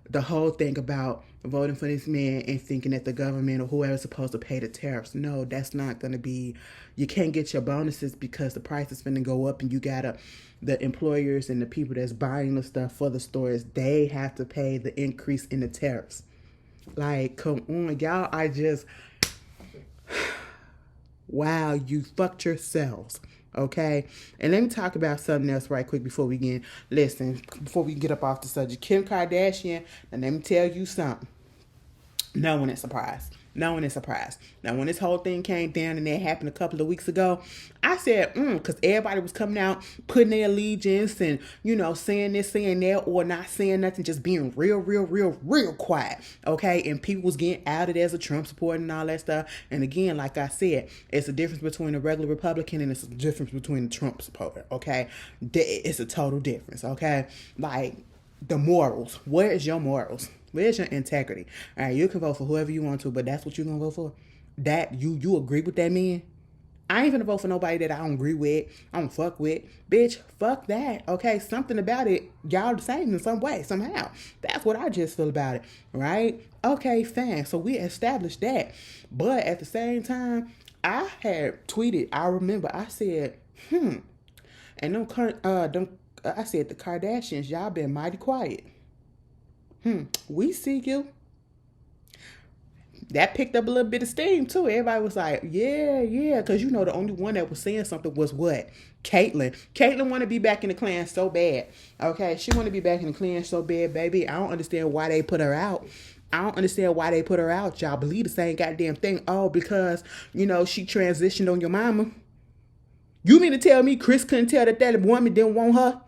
[SPEAKER 1] The whole thing about voting for this man and thinking that the government or whoever's supposed to pay the tariffs. No, that's not going to be, you can't get your bonuses because the price is going to go up, and you got to, the employers and the people that's buying the stuff for the stores, they have to pay the increase in the tariffs. Like, come on, y'all are just, wow, you fucked yourselves. Okay, and let me talk about something else right quick before we get up off the subject. Kim Kardashian, and let me tell you something. No one is surprised. No one is surprised. Now, when this whole thing came down and that happened a couple of weeks ago, I said, because everybody was coming out, putting their allegiance and, saying this, saying that, or not saying nothing, just being real quiet, okay? And people was getting outed as a Trump supporter and all that stuff. And again, like I said, it's a difference between a regular Republican and it's a difference between a Trump supporter, okay? It's a total difference, okay? Like, the morals. Where is your morals? Where's your integrity? All right, you can vote for whoever you want to, but that's what you're going to vote for? That, you agree with that man? I ain't gonna vote for nobody that I don't agree with, I don't fuck with. Bitch, fuck that, okay? Something about it, y'all the same in some way, somehow. That's what I just feel about it, right? Okay, fine. So we established that. But at the same time, I had tweeted, I remember, I said, and I said, the Kardashians, y'all been mighty quiet. We see you. That picked up a little bit of steam too. Everybody was like, yeah, because the only one that was saying something was what? Caitlyn. Caitlyn want to be back in the clan so bad. Okay, she want to be back in the clan so bad, baby. I don't understand why they put her out. Y'all believe the same goddamn thing. Oh, because, she transitioned on your mama. You mean to tell me Chris couldn't tell that woman didn't want her?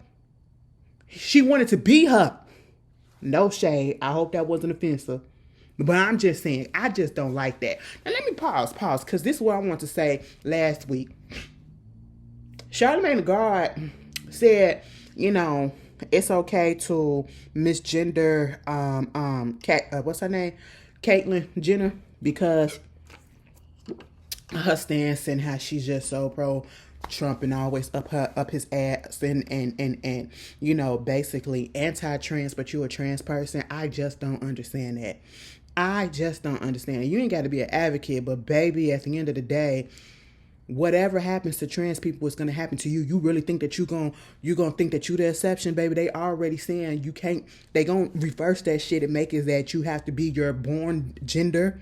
[SPEAKER 1] She wanted to be her. No shade. I hope that wasn't offensive. But I'm just saying, I just don't like that. Now let me pause, because this is what I want to say last week. Charlamagne the God said, it's okay to misgender, what's her name? Caitlyn Jenner, because her stance and how she's just so pro Trump and always up his ass and basically anti-trans, but you're a trans person. I just don't understand that. You ain't got to be an advocate, but baby, at the end of the day, whatever happens to trans people is gonna happen to you. You really think that you're gonna think that you the exception, baby? They already saying you can't. They gonna reverse that shit and make it that you have to be your born gender,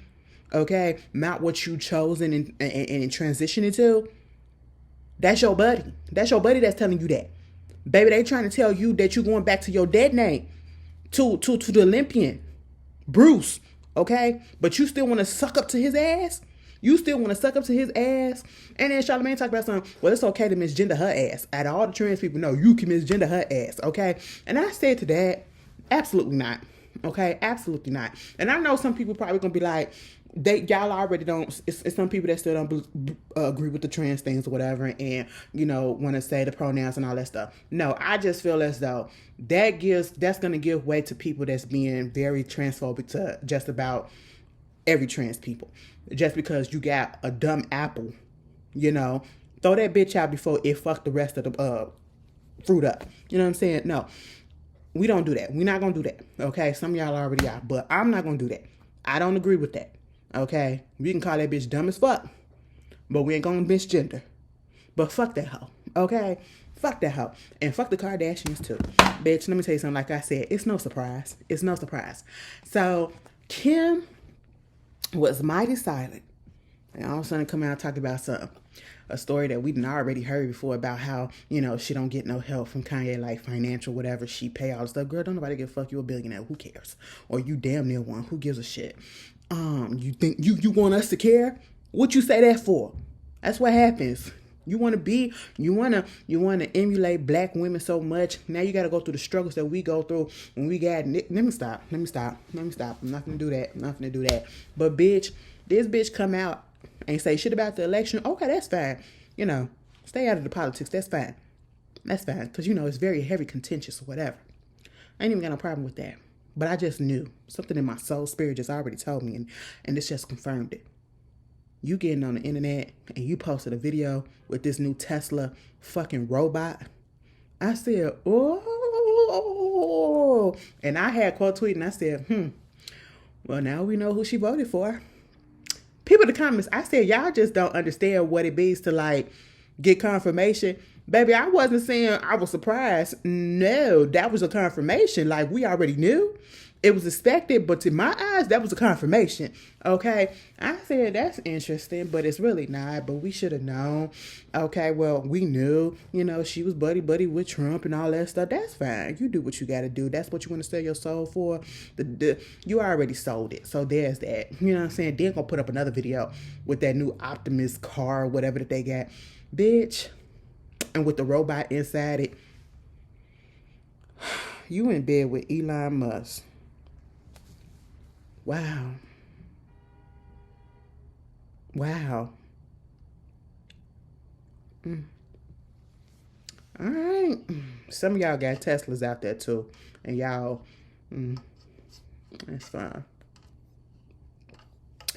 [SPEAKER 1] okay, not what you chosen and transition into. That's your buddy. That's your buddy that's telling you that, baby. They trying to tell you that you going back to your dead name, to the Olympian, Bruce, okay? But you still want to suck up to his ass? You still want to suck up to his ass? And then Charlamagne talk about something, well, it's okay to misgender her ass. Out of all the trans people, no, you can misgender her ass, okay? And I said to that, absolutely not, okay? Absolutely not. And I know some people probably going to be like, y'all already don't, it's some people that still don't agree with the trans things or whatever, and, you know, want to say the pronouns and all that stuff. No, I just feel as though that's going to give way to people that's being very transphobic to just about every trans people. Just because you got a dumb apple, you know, throw that bitch out before it fuck the rest of the fruit up. You know what I'm saying? No, we don't do that. We're not going to do that. Okay. Some of y'all already are, but I'm not going to do that. I don't agree with that. Okay. We can call that bitch dumb as fuck, but we ain't going to misgender. But fuck that hoe. Okay. Fuck that hoe. And fuck the Kardashians too. Bitch, let me tell you something. Like I said, it's no surprise. It's no surprise. So Kim was mighty silent, and all of a sudden come out and talk about a story that we'd already heard before about how, you know, she don't get no help from Kanye, like financial, whatever, she pay all the stuff. Girl, don't nobody give a fuck. You a billionaire, who cares? Or you damn near one, who gives a shit? You think you want us to care? What you say that for? That's what happens. You want to emulate black women so much. Now you got to go through the struggles that we go through when we got. Let me stop. I'm not gonna do that. But bitch, this bitch come out and say shit about the election. Okay, that's fine. You know, stay out of the politics. That's fine. Because you know it's very heavy, contentious or whatever. I ain't even got no problem with that. But I just knew something in my soul spirit just already told me, and this just confirmed it. You getting on the internet and you posted a video with this new Tesla fucking robot. I said, oh, and I had quote tweet and I said, well, now we know who she voted for. People in the comments, I said, y'all just don't understand what it means to like get confirmation. Baby, I wasn't saying I was surprised. No, that was a confirmation. Like we already knew. It was expected, but to my eyes, that was a confirmation. Okay. I said, that's interesting, but it's really not. But we should have known. Okay. Well, we knew, you know, she was buddy with Trump and all that stuff. That's fine. You do what you got to do. That's what you want to sell your soul for. You already sold it. So there's that. You know what I'm saying? Then gonna put up another video with that new Optimus car or whatever that they got. Bitch. And with the robot inside it. You in bed with Elon Musk. Wow. All right. Some of y'all got Teslas out there too. And y'all, that's fine.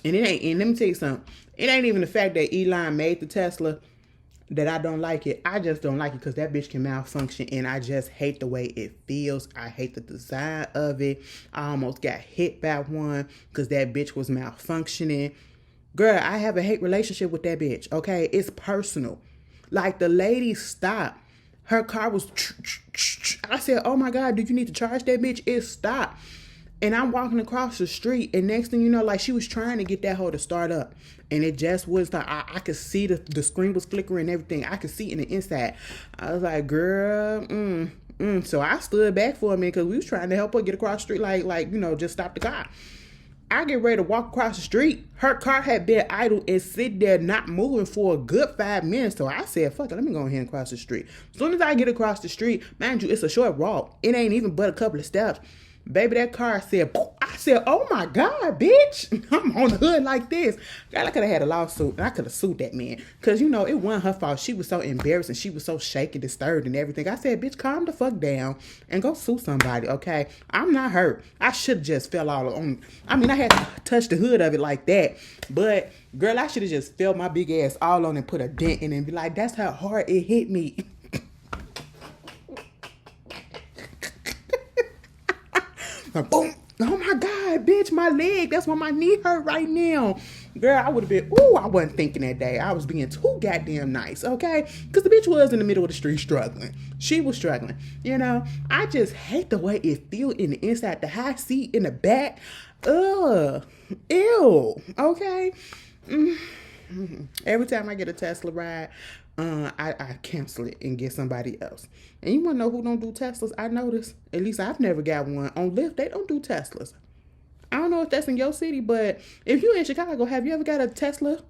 [SPEAKER 1] And let me tell you something. It ain't even the fact that Elon made the Tesla that I don't like it. I just don't like it because that bitch can malfunction, and I just hate the way it feels. I hate the design of it. I almost got hit by one because that bitch was malfunctioning. Girl, I have a hate relationship with that bitch, okay? It's personal. Like, the lady stopped. Her car was... I said, oh my God, do you need to charge that bitch? It stopped. And I'm walking across the street, and next thing you know, like, she was trying to get that hoe to start up, and it just was like, I could see the screen was flickering and everything. I could see in the inside. I was like, girl, So I stood back for a minute because we was trying to help her get across the street, like, you know, just stop the car. I get ready to walk across the street. Her car had been idle and sitting there not moving for a good 5 minutes. So I said, fuck it, let me go ahead and cross the street. As soon as I get across the street, mind you, it's a short walk. It ain't even but a couple of steps. Baby, that car said, I said, oh my God, bitch. I'm on the hood like this. God, I could have had a lawsuit and I could have sued that man. Because, you know, it wasn't her fault. She was so embarrassed and she was so shaken, disturbed and everything. I said, bitch, calm the fuck down and go sue somebody, okay? I'm not hurt. I should have just fell all on. I mean, I had to touch the hood of it like that. But, girl, I should have just felt my big ass all on and put a dent in it and be like, that's how hard it hit me. Boom. Oh my God, bitch, my leg. That's why my knee hurt right now. Girl, I would have been, ooh, I wasn't thinking that day. I was being too goddamn nice, okay? Because the bitch was in the middle of the street struggling. She was struggling. You know, I just hate the way it feel in the inside, the high seat in the back. Ugh. Ew. Okay? Every time I get a Tesla ride, I cancel it and get somebody else. And you want to know who don't do Teslas? I noticed. At least I've never got one. On Lyft, they don't do Teslas. I don't know if that's in your city, but if you're in Chicago, have you ever got a Tesla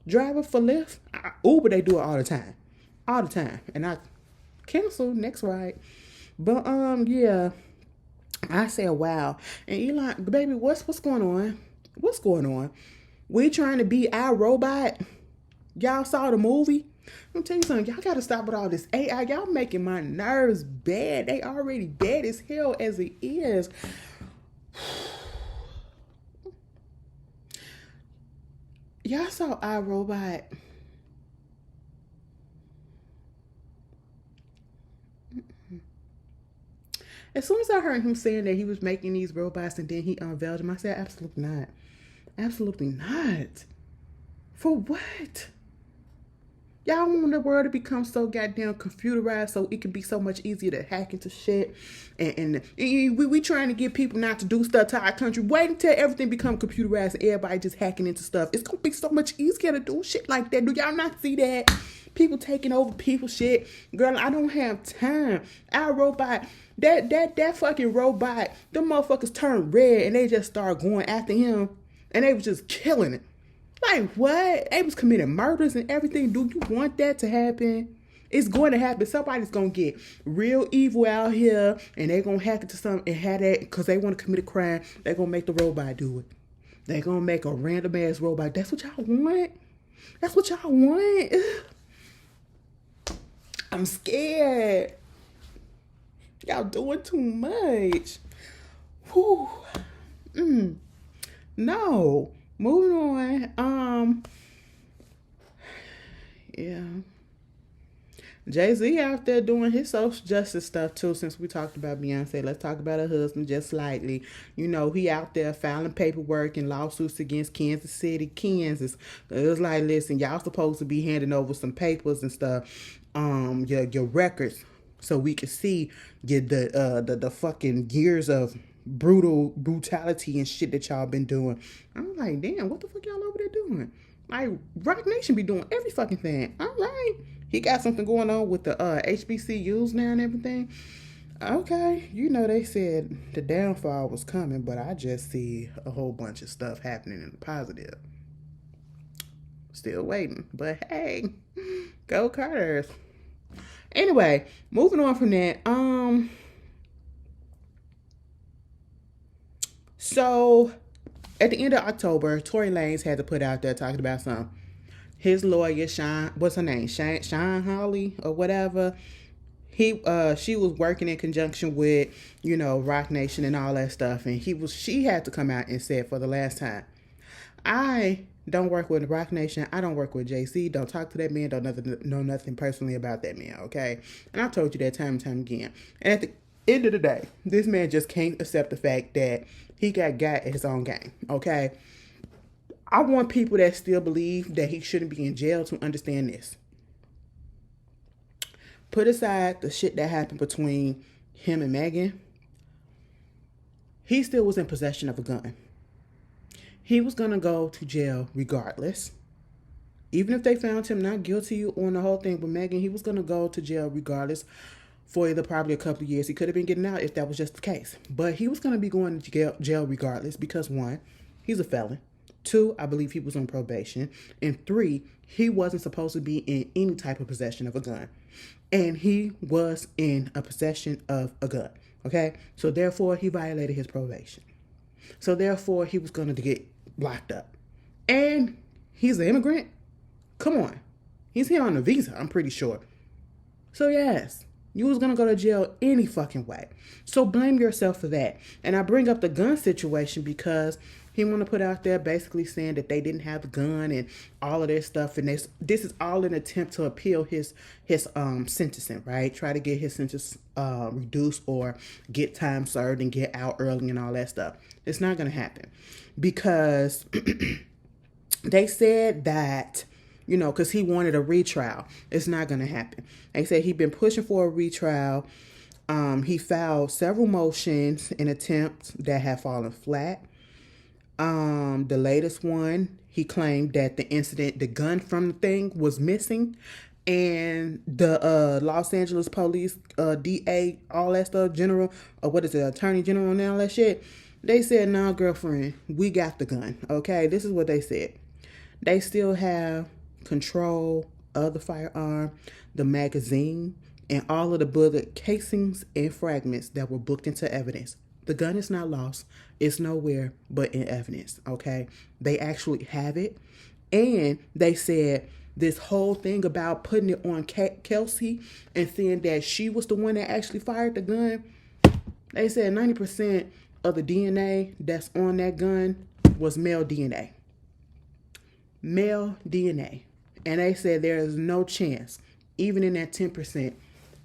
[SPEAKER 1] driver for Lyft? Uber, they do it all the time. All the time. And I cancel next ride. But, yeah. I said, wow. And Elon, baby, what's going on? What's going on? We trying to be our robot? Y'all saw the movie? I'm telling you something. Y'all got to stop with all this AI. Y'all making my nerves bad. They already bad as hell as it is. Y'all saw iRobot. As soon as I heard him saying that he was making these robots and then he unveiled them, I said, absolutely not. Absolutely not. For what? Y'all want the world to become so goddamn computerized so it can be so much easier to hack into shit. And we trying to get people not to do stuff to our country. Wait until everything become computerized and everybody just hacking into stuff. It's going to be so much easier to do shit like that. Do y'all not see that? People taking over people's shit. Girl, I don't have time. Our robot, that fucking robot, them motherfuckers turned red and they just started going after him. And they was just killing it. Like, what? They was committing murders and everything. Do you want that to happen? It's going to happen. Somebody's going to get real evil out here and they're going to hack into something and have that because they want to commit a crime. They're going to make the robot do it. They're going to make a random ass robot. That's what y'all want? That's what y'all want? I'm scared. Y'all doing too much. Whew. No. Moving on. Yeah. Jezy out there doing his social justice stuff too. Since we talked about Beyonce, let's talk about her husband just slightly. You know, he out there filing paperwork and lawsuits against Kansas City, Kansas. It was like, listen, y'all supposed to be handing over some papers and stuff, your records, so we could see the fucking years of brutality and shit that y'all been doing. I'm like, damn, what the fuck y'all over there doing? Like, Rock Nation be doing every fucking thing. All right. He got something going on with the HBCUs now and everything. Okay. You know, they said the downfall was coming, but I just see a whole bunch of stuff happening in the positive. Still waiting. But hey, go Carters. Anyway, moving on from that. So, at the end of October, Tory Lanez had to put out there talking about something. His lawyer, what's her name? Sean Holly or whatever. She was working in conjunction with, Rock Nation and all that stuff. And she had to come out and say it for the last time. I don't work with Rock Nation. I don't work with JC. Don't talk to that man. Don't know nothing personally about that man, okay? And I told you that time and time again. And at the end of the day, this man just can't accept the fact that he got at his own game, okay? I want people that still believe that he shouldn't be in jail to understand this. Put aside the shit that happened between him and Megan. He still was in possession of a gun. He was going to go to jail regardless. Even if they found him not guilty on the whole thing with Megan, he was going to go to jail regardless for probably a couple of years. He could have been getting out if that was just the case. But he was going to be going to jail regardless because, 1, he's a felon. 2, I believe he was on probation. And 3, he wasn't supposed to be in any type of possession of a gun. And he was in a possession of a gun. Okay? So therefore, he violated his probation. So therefore, he was going to get locked up. And he's an immigrant. Come on. He's here on a visa, I'm pretty sure. So yes, you was going to go to jail any fucking way. So blame yourself for that. And I bring up the gun situation because he want to put out there basically saying that they didn't have the gun and all of this stuff. And this is all an attempt to appeal his sentencing, right? Try to get his sentence reduced or get time served and get out early and all that stuff. It's not going to happen because They said that, because he wanted a retrial. It's not going to happen. They said he'd been pushing for a retrial. He filed several motions and attempts that have fallen flat. The latest one, he claimed that the gun from the thing was missing. And the Los Angeles police, DA, all that stuff, attorney general and all that shit, they said, nah, girlfriend, we got the gun. Okay, this is what they said. They still have control of the firearm, the magazine, and all of the bullet casings and fragments that were booked into evidence. The gun is not lost. It's nowhere but in evidence, okay? They actually have it. And they said this whole thing about putting it on Kelsey and saying that she was the one that actually fired the gun, they said 90% of the DNA that's on that gun was male DNA. Male DNA. And they said there is no chance, even in that 10%,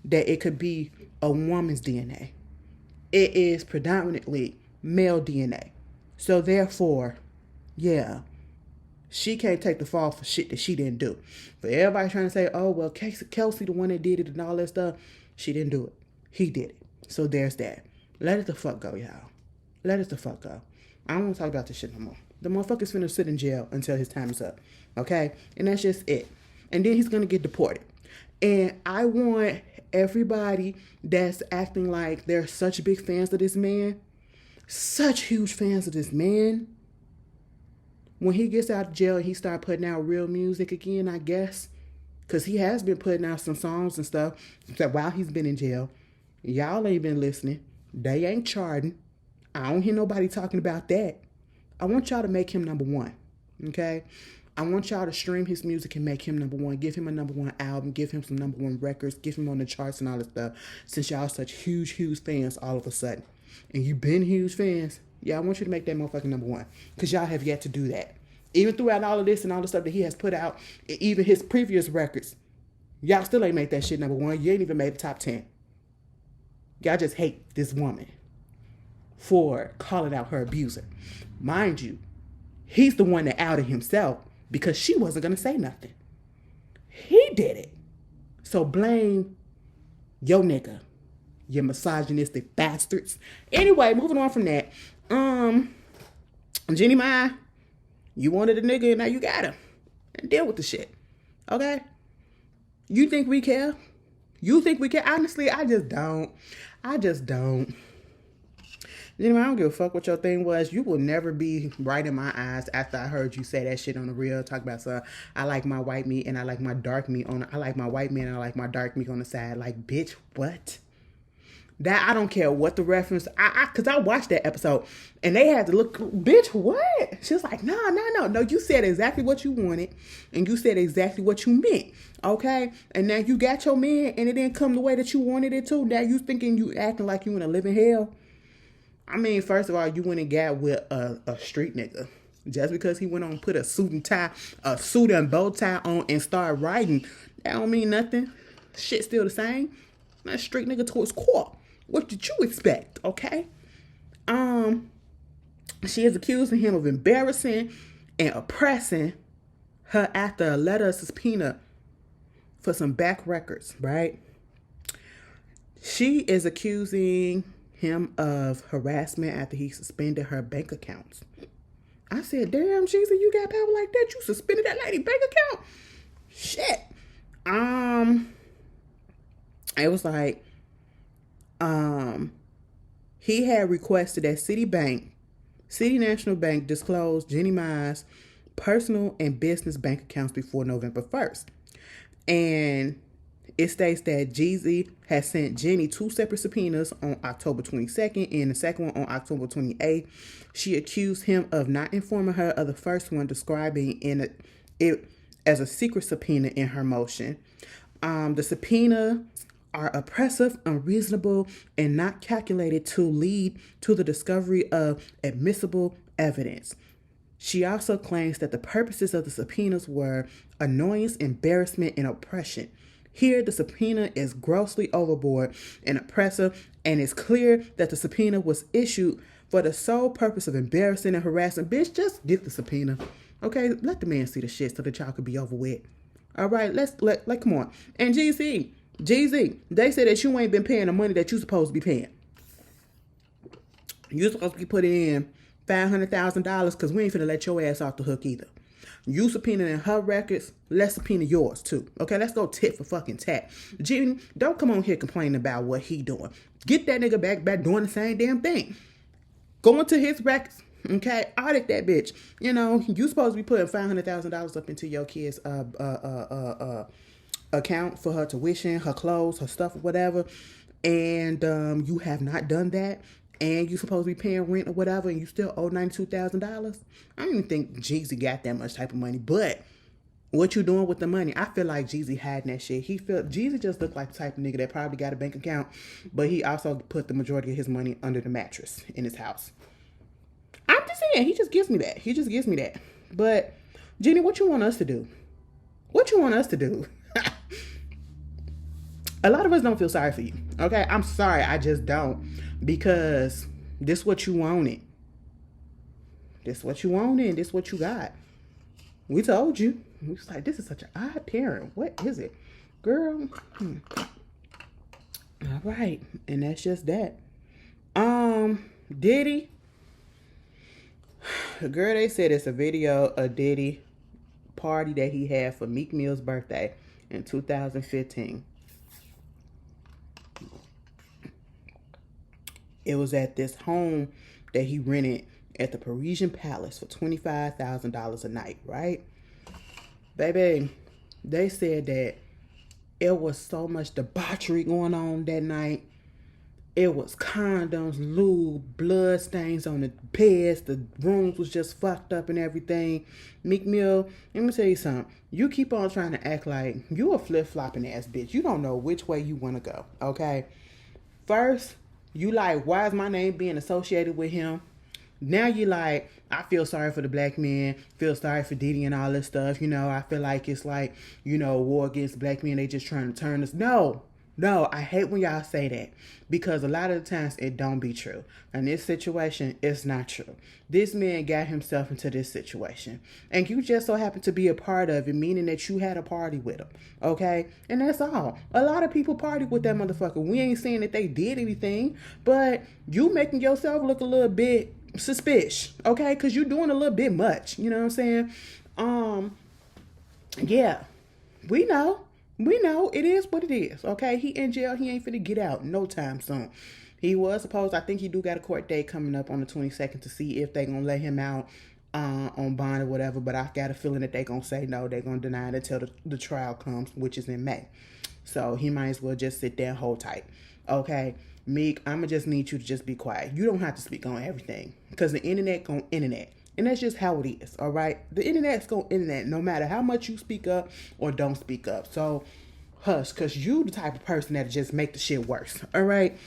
[SPEAKER 1] that it could be a woman's DNA. It is predominantly male DNA. So therefore, yeah, she can't take the fall for shit that she didn't do. For everybody trying to say, oh, well, Kelsey the one that did it and all that stuff, she didn't do it. He did it. So there's that. Let it the fuck go, y'all. Let it the fuck go. I don't want to talk about this shit no more. The motherfucker's finna sit in jail until his time is up. Okay? And that's just it. And then he's gonna get deported. And I want everybody that's acting like they're such big fans of this man, such huge fans of this man, when he gets out of jail and he start putting out real music again, I guess, because he has been putting out some songs and stuff while he's been in jail. Y'all ain't been listening. They ain't charting. I don't hear nobody talking about that. I want y'all to make him number one, okay? I want y'all to stream his music and make him number one. Give him a number one album. Give him some number one records. Give him on the charts and all that stuff. Since y'all such huge, huge fans all of a sudden. And you've been huge fans. Yeah, I want you to make that motherfucking number one. Because y'all have yet to do that. Even throughout all of this and all the stuff that he has put out, even his previous records, y'all still ain't made that shit number one. You ain't even made the top 10. Y'all just hate this woman for calling out her abuser. Mind you, he's the one that outed himself because she wasn't going to say nothing. He did it. So blame your nigga, you misogynistic bastards. Anyway, moving on from that. Jenny Mai, you wanted a nigga and now you got him. And deal with the shit. Okay? You think we care? You think we care? Honestly, I just don't. Anyway, I don't give a fuck what your thing was. You will never be right in my eyes after I heard you say that shit on the real. Talk about, I like my white meat and I like my dark meat I like my white meat and I like my dark meat on the side. Like, bitch, what? That, I don't care what the reference. Cause I watched that episode and they had to look, bitch, what? She was like, no, you said exactly what you wanted and you said exactly what you meant. Okay? And now you got your man and it didn't come the way that you wanted it to. Now you thinking you acting like you in a living hell. I mean, first of all, you went and got with a street nigga. Just because he went on and put a suit and bow tie on and started writing, that don't mean nothing. Shit still the same. That street nigga to his core. What did you expect, okay? She is accusing him of embarrassing and oppressing her after a letter of subpoena for some back records, right? She is accusing him of harassment after he suspended her bank accounts. I said, damn, Jezy, you got power like that? You suspended that lady bank account? Shit. It was like, he had requested that City National Bank disclose Jenny Mai's personal and business bank accounts before November 1st. And it states that Jezy has sent Jenny 2 separate subpoenas on October 22nd and the second one on October 28th. She accused him of not informing her of the first one, describing it as a secret subpoena in her motion. The subpoena are oppressive, unreasonable, and not calculated to lead to the discovery of admissible evidence. She also claims that the purposes of the subpoenas were annoyance, embarrassment, and oppression. Here, the subpoena is grossly overboard and oppressive, and it's clear that the subpoena was issued for the sole purpose of embarrassing and harassing. Bitch, just get the subpoena. Okay, let the man see the shit so that y'all could be over with. All right, let come on. And Jezy, they said that you ain't been paying the money that you supposed to be paying. You supposed to be putting in $500,000 because we ain't finna let your ass off the hook either. You subpoenaing her records, let's subpoena yours too. Okay, let's go tit for fucking tat. Jeany, don't come on here complaining about what he doing. Get that nigga back doing the same damn thing. Go into his records. Okay, audit that bitch. You know, you supposed to be putting $500,000 up into your kid's account for her tuition, her clothes, her stuff, or whatever, and you have not done that, and you supposed to be paying rent or whatever, and you still owe $92,000. I don't even think Jezy got that much type of money, but what you doing with the money? I feel like Jezy hiding that shit. Jezy just looked like the type of nigga that probably got a bank account, but he also put the majority of his money under the mattress in his house. I'm just saying, he just gives me that. But, Jenny, what you want us to do? A lot of us don't feel sorry for you, okay? I'm sorry, I just don't. Because this what you wanted. This what you got. We told you. We was like, this is such an odd parent. What is it? Girl. All right. And that's just that. Diddy. Girl, they said it's a video of Diddy party that he had for Meek Mill's birthday in 2015. It was at this home that he rented at the Parisian Palace for $25,000 a night, right? Baby, they said that it was so much debauchery going on that night. It was condoms, lube, blood stains on the beds. The rooms was just fucked up and everything. Meek Mill, let me tell you something. You keep on trying to act like you a flip-flopping ass bitch. You don't know which way you want to go, okay? First, you like, why is my name being associated with him? Now you like, I feel sorry for the black men, feel sorry for Diddy and all this stuff. You know, I feel like it's like, you know, war against black men. They just trying to turn us. No, I hate when y'all say that because a lot of the times it don't be true. In this situation, it's not true. This man got himself into this situation and you just so happen to be a part of it, meaning that you had a party with him, okay? And that's all. A lot of people party with that motherfucker. We ain't saying that they did anything, but you making yourself look a little bit suspicious, okay? Because you doing a little bit much, you know what I'm saying? Yeah, we know it is what it is, okay? He in jail. He ain't finna get out no time soon. He was supposed, I think he do got a court date coming up on the 22nd to see if they gonna let him out on bond or whatever, but I got a feeling that they gonna say no. They gonna deny it until the trial comes, which is in May. So he might as well just sit there and hold tight, okay? Meek, I'ma just need you to just be quiet. You don't have to speak on everything because the internet gonna internet. And that's just how it is, all right? The internet's going to internet no matter how much you speak up or don't speak up. So, hush, because you the type of person that just make the shit worse, all right?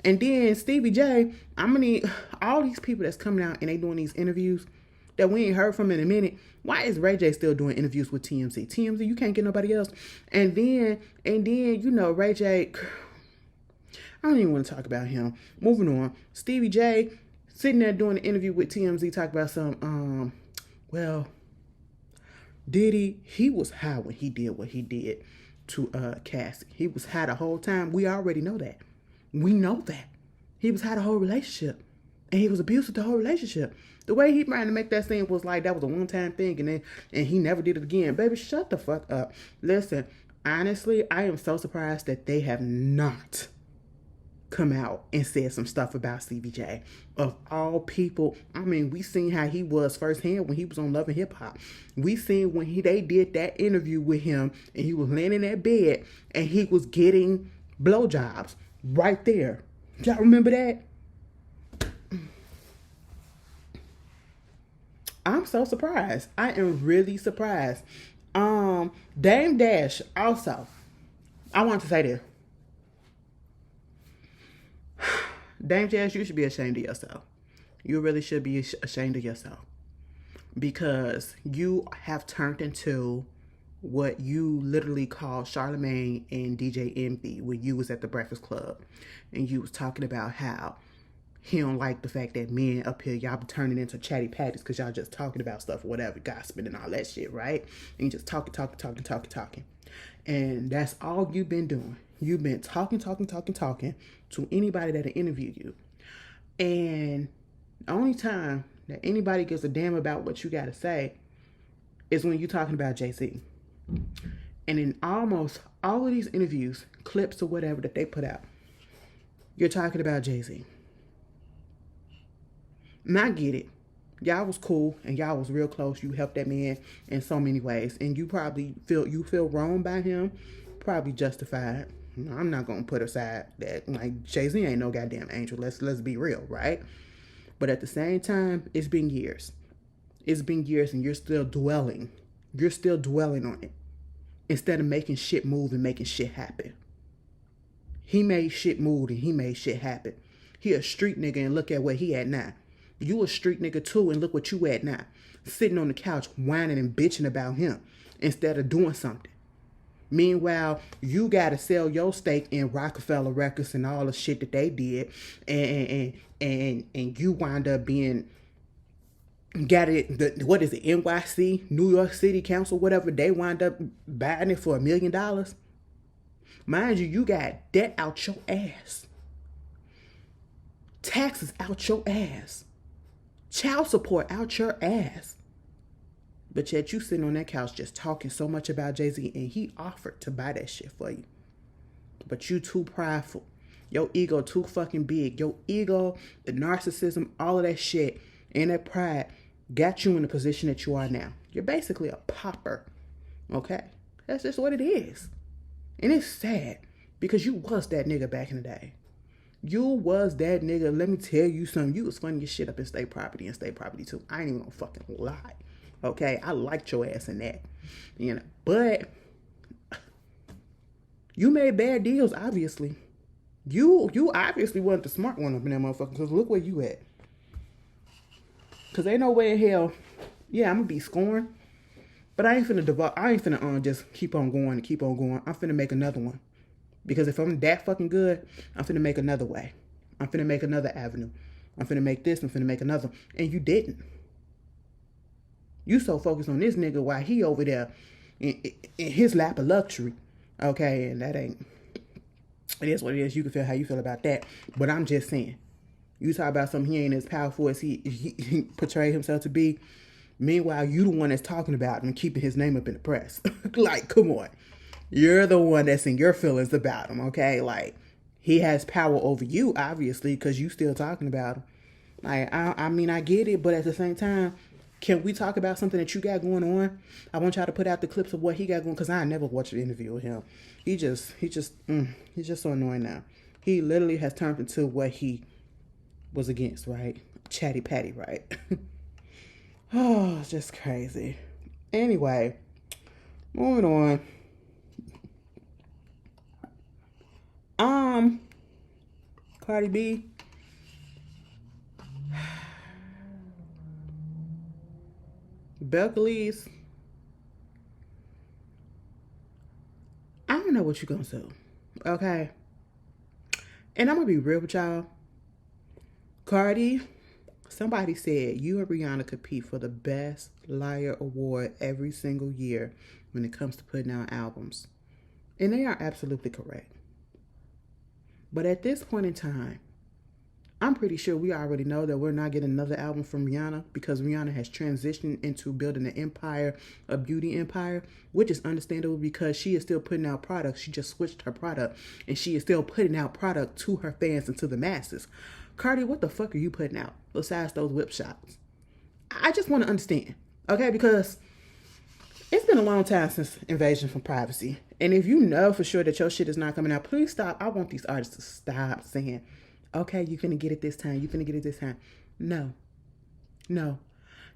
[SPEAKER 1] And then Stevie J, I'm going to need all these people that's coming out and they doing these interviews that we ain't heard from in a minute. Why is Ray J still doing interviews with TMZ? TMZ, you can't get nobody else. And then, you know, Ray J, I don't even want to talk about him. Moving on. Stevie J, sitting there doing an interview with TMZ, talk about some, Diddy, he was high when he did what he did to Cassie. He was high the whole time. We already know that. We know that. He was high the whole relationship. And he was abusive the whole relationship. The way he trying to make that scene was like that was a one-time thing and he never did it again. Baby, shut the fuck up. Listen, honestly, I am so surprised that they have not come out and said some stuff about Stevie J. Of all people, I mean, we seen how he was firsthand when he was on Love and Hip Hop. We seen when they did that interview with him and he was laying in that bed and he was getting blowjobs right there. Y'all remember that? I'm so surprised. I am really surprised. Dame Dash also. I want to say this. Dame Dash, you should be ashamed of yourself. You really should be ashamed of yourself. Because you have turned into what you literally call Charlemagne and DJ Envy when you was at the Breakfast Club. And you was talking about how he don't like the fact that men up here, y'all be turning into chatty patties because y'all just talking about stuff or whatever, gossiping and all that shit, right? And you just talking. And that's all you've been doing. You've been talking to anybody that'll interview you. And the only time that anybody gives a damn about what you got to say is when you're talking about Jay-Z. And in almost all of these interviews, clips or whatever that they put out, you're talking about Jay-Z. And I get it. Y'all was cool and y'all was real close. You helped that man in so many ways. And you probably feel wrong by him. Probably justified. I'm not gonna put aside that like Jay-Z ain't no goddamn angel. Let's be real, right? But at the same time, it's been years. It's been years and you're still dwelling. You're still dwelling on it. Instead of making shit move and making shit happen. He made shit move and he made shit happen. He a street nigga and look at where he at now. You a street nigga too and look what you at now. Sitting on the couch whining and bitching about him instead of doing something. Meanwhile, you gotta sell your stake in Rockefeller Records and all the shit that they did, and you wind up being what is it, NYC, New York City Council, whatever, they wind up buying it for $1 million. Mind you, you got debt out your ass. Taxes out your ass. Child support out your ass. But yet you sitting on that couch just talking so much about Jay-Z and he offered to buy that shit for you. But you too prideful. Your ego too fucking big. Your ego, the narcissism, all of that shit and that pride got you in the position that you are now. You're basically a pauper. Okay? That's just what it is. And it's sad because you was that nigga back in the day. You was that nigga. Let me tell you something. You was funny as shit up in state property and state property too. I ain't even gonna fucking lie. Okay? I liked your ass in that. You know. But you made bad deals, obviously. You obviously wasn't the smart one up in that motherfucker. Because look where you at. Because ain't no way in hell. Yeah, I'm gonna be scorned. But I ain't finna just keep on going and keep on going. I'm finna make another one. Because if I'm that fucking good, I'm finna make another way. I'm finna make another avenue. I'm finna make this. I'm finna make another. And you didn't. You so focused on this nigga while he over there in his lap of luxury. Okay, and that ain't. It is what it is. You can feel how you feel about that. But I'm just saying. You talk about something he ain't as powerful as he portrayed himself to be. Meanwhile, you the one that's talking about him and keeping his name up in the press. Like, come on. You're the one that's in your feelings about him, okay? Like, he has power over you, obviously, because you still talking about him. Like, I mean, I get it, but at the same time, can we talk about something that you got going on? I want y'all to put out the clips of what he got going, because I never watched an interview with him. He's just so annoying now. He literally has turned into what he was against, right? Chatty Patty, right? Oh, it's just crazy. Anyway, moving on. Cardi B. Belcalis. I don't know what you're gonna do. Okay. And I'm gonna be real with y'all. Cardi, somebody said you and Rihanna compete for the Best Liar Award every single year when it comes to putting out albums. And they are absolutely correct. But at this point in time, I'm pretty sure we already know that we're not getting another album from Rihanna because Rihanna has transitioned into building an empire, a beauty empire, which is understandable because she is still putting out products. She just switched her product and she is still putting out product to her fans and to the masses. Cardi, what the fuck are you putting out besides those whip shots? I just want to understand, okay? Because it's been a long time since Invasion from Privacy. And if you know for sure that your shit is not coming out, please stop. I want these artists to stop saying, okay, you finna get it this time. You finna get it this time. No.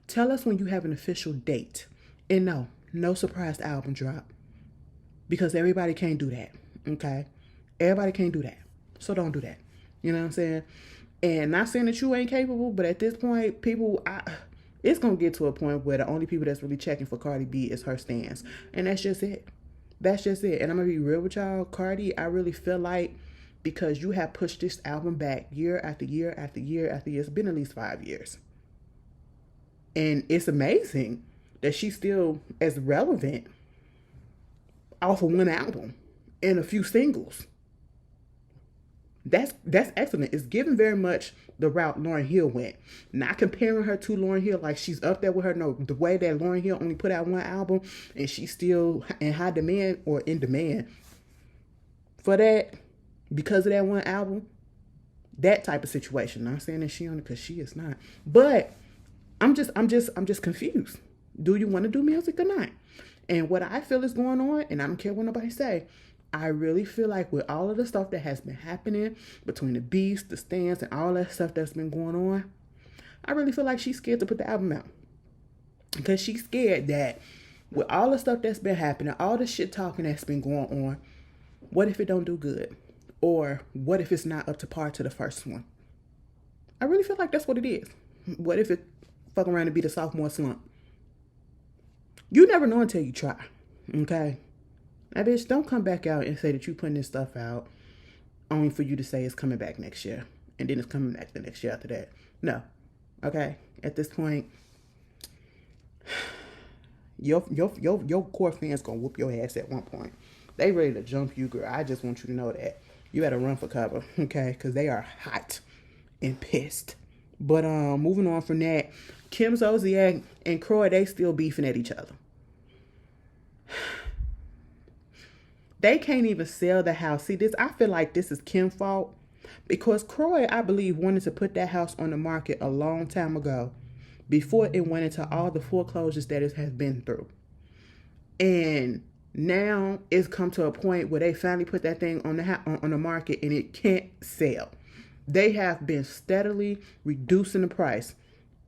[SPEAKER 1] Tell us when you have an official date. And no surprise album drop. Because everybody can't do that, okay? Everybody can't do that. So don't do that. You know what I'm saying? And not saying that you ain't capable, but at this point, it's going to get to a point where the only people that's really checking for Cardi B is her stans. And that's just it. That's just it. And I'm going to be real with y'all. Cardi, I really feel like because you have pushed this album back year after year after year after year. It's been at least 5 years. And it's amazing that she's still as relevant off of one album and a few singles. That's excellent. It's given very much the route Lauryn Hill went. Not comparing her to Lauryn Hill like she's up there with her. No, the way that Lauryn Hill only put out one album and she's still in high demand or in demand for that because of that one album. That type of situation. Not saying that she on it because she is not. But I'm just confused. Do you want to do music or not? And what I feel is going on, and I don't care what nobody say, I really feel like with all of the stuff that has been happening between the beats, the stands, and all that stuff that's been going on, I really feel like she's scared to put the album out. Because she's scared that with all the stuff that's been happening, all the shit talking that's been going on, what if it don't do good? Or what if it's not up to par to the first one? I really feel like that's what it is. What if it fuck around and be the sophomore slump? You never know until you try. Okay? Now, bitch, don't come back out and say that you putting this stuff out only for you to say it's coming back next year. And then it's coming back the next year after that. No. Okay? At this point, your core fans gonna whoop your ass at one point. They ready to jump you, girl. I just want you to know that. You better run for cover, okay? Because they are hot and pissed. But moving on from that, Kim Zolciak and Croy, they still beefing at each other. They can't even sell the house. See, this, I feel like this is Kim's fault. Because Croy, I believe, wanted to put that house on the market a long time ago. Before it went into all the foreclosures that it has been through. And now it's come to a point where they finally put that thing on the market and it can't sell. They have been steadily reducing the price.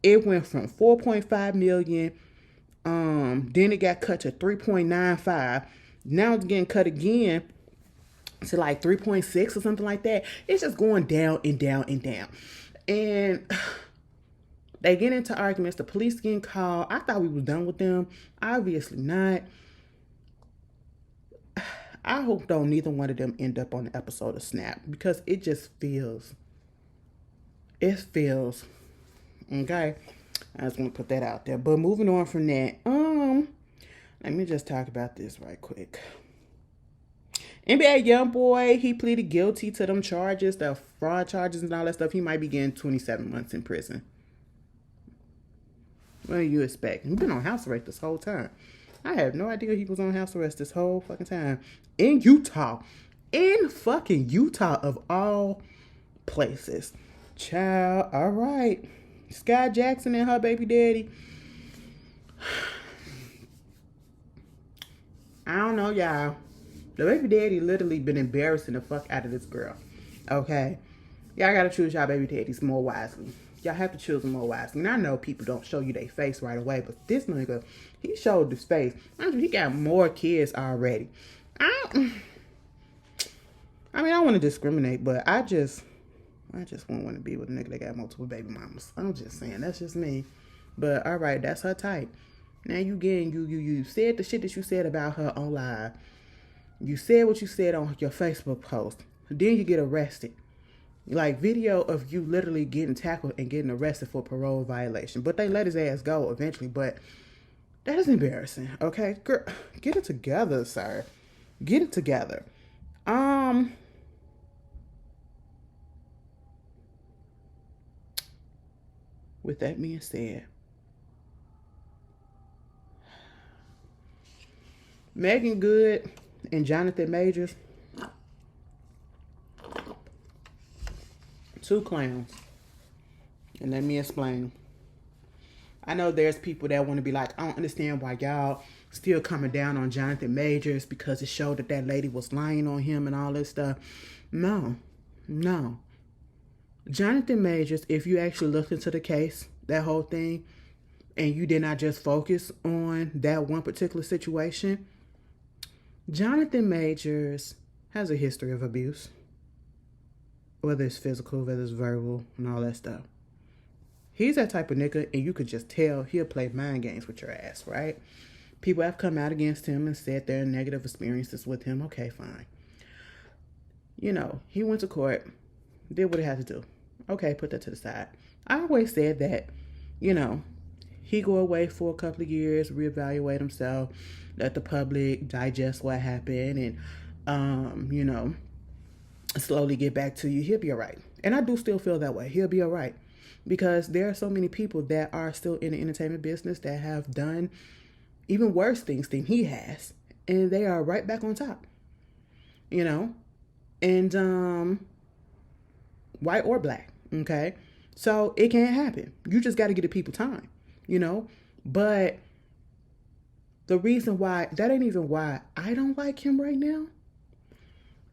[SPEAKER 1] It went from $4.5 million. Then it got cut to $3.95. Now it's getting cut again to like 3.6 or something like that. It's just going down and down and down. And they get into arguments. The police getting called. I thought we was done with them. Obviously not. I hope neither one of them end up on the episode of Snap because it just feels. It feels. Okay. I just want to put that out there. But moving on from that, let me just talk about this right quick. NBA YoungBoy, he pleaded guilty to them charges, the fraud charges and all that stuff. He might be getting 27 months in prison. What do you expect? He's been on house arrest this whole time. I have no idea he was on house arrest this whole fucking time. In Utah. In fucking Utah of all places. Child, all right. Sky Jackson and her baby daddy. I don't know, y'all. The baby daddy literally been embarrassing the fuck out of this girl. Okay? Y'all gotta choose y'all baby daddies more wisely. Y'all have to choose them more wisely. And I know people don't show you their face right away, but this nigga, he showed his face. He got more kids already. I don't want to discriminate, but I just won't want to be with a nigga that got multiple baby mamas. I'm just saying, that's just me. But all right, that's her type. Now you said the shit that you said about her on live. You said what you said on your Facebook post. Then you get arrested. Like video of you literally getting tackled and getting arrested for parole violation. But they let his ass go eventually. But that is embarrassing. Okay, girl, get it together, sir. Get it together. With that being said, Megan Good and Jonathan Majors, two clowns. And let me explain. I know there's people that want to be like, I don't understand why y'all still coming down on Jonathan Majors because it showed that lady was lying on him and all this stuff. No. Jonathan Majors, if you actually looked into the case, that whole thing, and you did not just focus on that one particular situation, Jonathan Majors has a history of abuse. Whether it's physical, whether it's verbal, and all that stuff. He's that type of nigga, and you could just tell he'll play mind games with your ass, right? People have come out against him and said their negative experiences with him. Okay, fine. He went to court, did what he had to do. Okay, put that to the side. I always said that, he go away for a couple of years, reevaluate himself, let the public digest what happened, and slowly get back to you. He'll be all right. And I do still feel that way. He'll be all right. Because there are so many people that are still in the entertainment business that have done even worse things than he has. And they are right back on top. And white or black. Okay. So it can't happen. You just got to give the people time. But the reason why, that ain't even why I don't like him right now.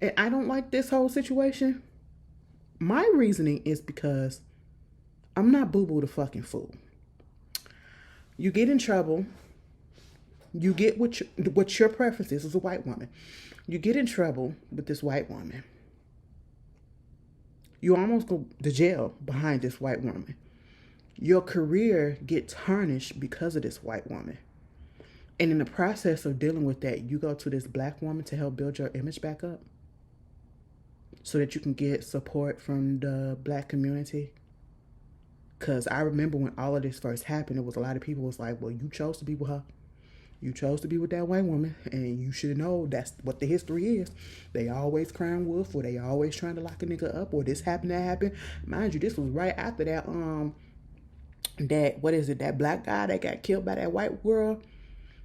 [SPEAKER 1] And I don't like this whole situation. My reasoning is because I'm not boo-boo the fucking fool. You get in trouble. You get what your preference is as a white woman. You get in trouble with this white woman. You almost go to jail behind this white woman. Your career gets tarnished because of this white woman. And in the process of dealing with that, you go to this black woman to help build your image back up so that you can get support from the black community. Because I remember when all of this first happened, it was a lot of people was like, well, you chose to be with her. You chose to be with that white woman, and you should know that's what the history is. They always crying wolf, or they always trying to lock a nigga up, or this happened, that happened. Mind you, this was right after that, that black guy that got killed by that white girl.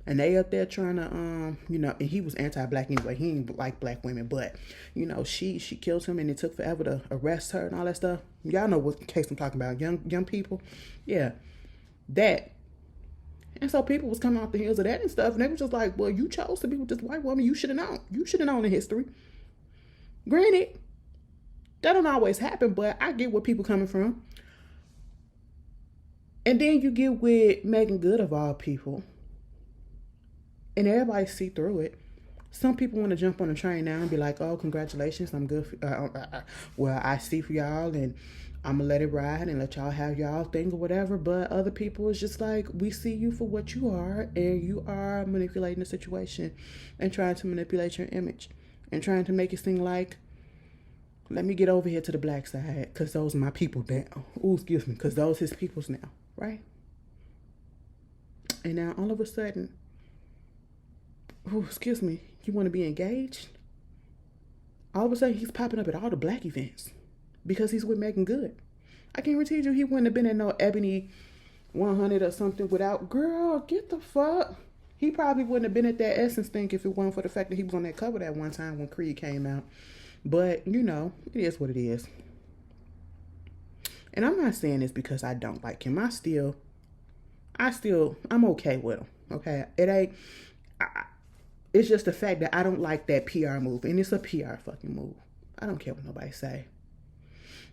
[SPEAKER 1] And they up there trying to, and he was anti-black anyway. He didn't like black women, but, she killed him, and it took forever to arrest her and all that stuff. Y'all know what case I'm talking about, young people. Yeah, that. And so people was coming off the heels of that and stuff, and they was just like, well, you chose to be with this white woman. You should have known. You should have known the history. Granted, that don't always happen, but I get where people coming from. And then you get with Megan Good of all people. And everybody see through it. Some people want to jump on the train now and be like, oh, congratulations, I'm good. Well, I see for y'all, and I'm going to let it ride and let y'all have y'all thing or whatever. But other people, it's just like, we see you for what you are, and you are manipulating the situation and trying to manipulate your image and trying to make it seem like, let me get over here to the black side because those are my people now. Ooh, excuse me, because those his peoples now, right? And now all of a sudden, oh, excuse me, you want to be engaged? All of a sudden, he's popping up at all the black events because he's with Megan Good. I guarantee you he wouldn't have been at no Ebony 100 or something without, girl, get the fuck. He probably wouldn't have been at that Essence thing if it wasn't for the fact that he was on that cover that one time when Creed came out. But, it is what it is. And I'm not saying this because I don't like him. I'm okay with him. Okay? It ain't... It's just the fact that I don't like that PR move. And it's a PR fucking move. I don't care what nobody say.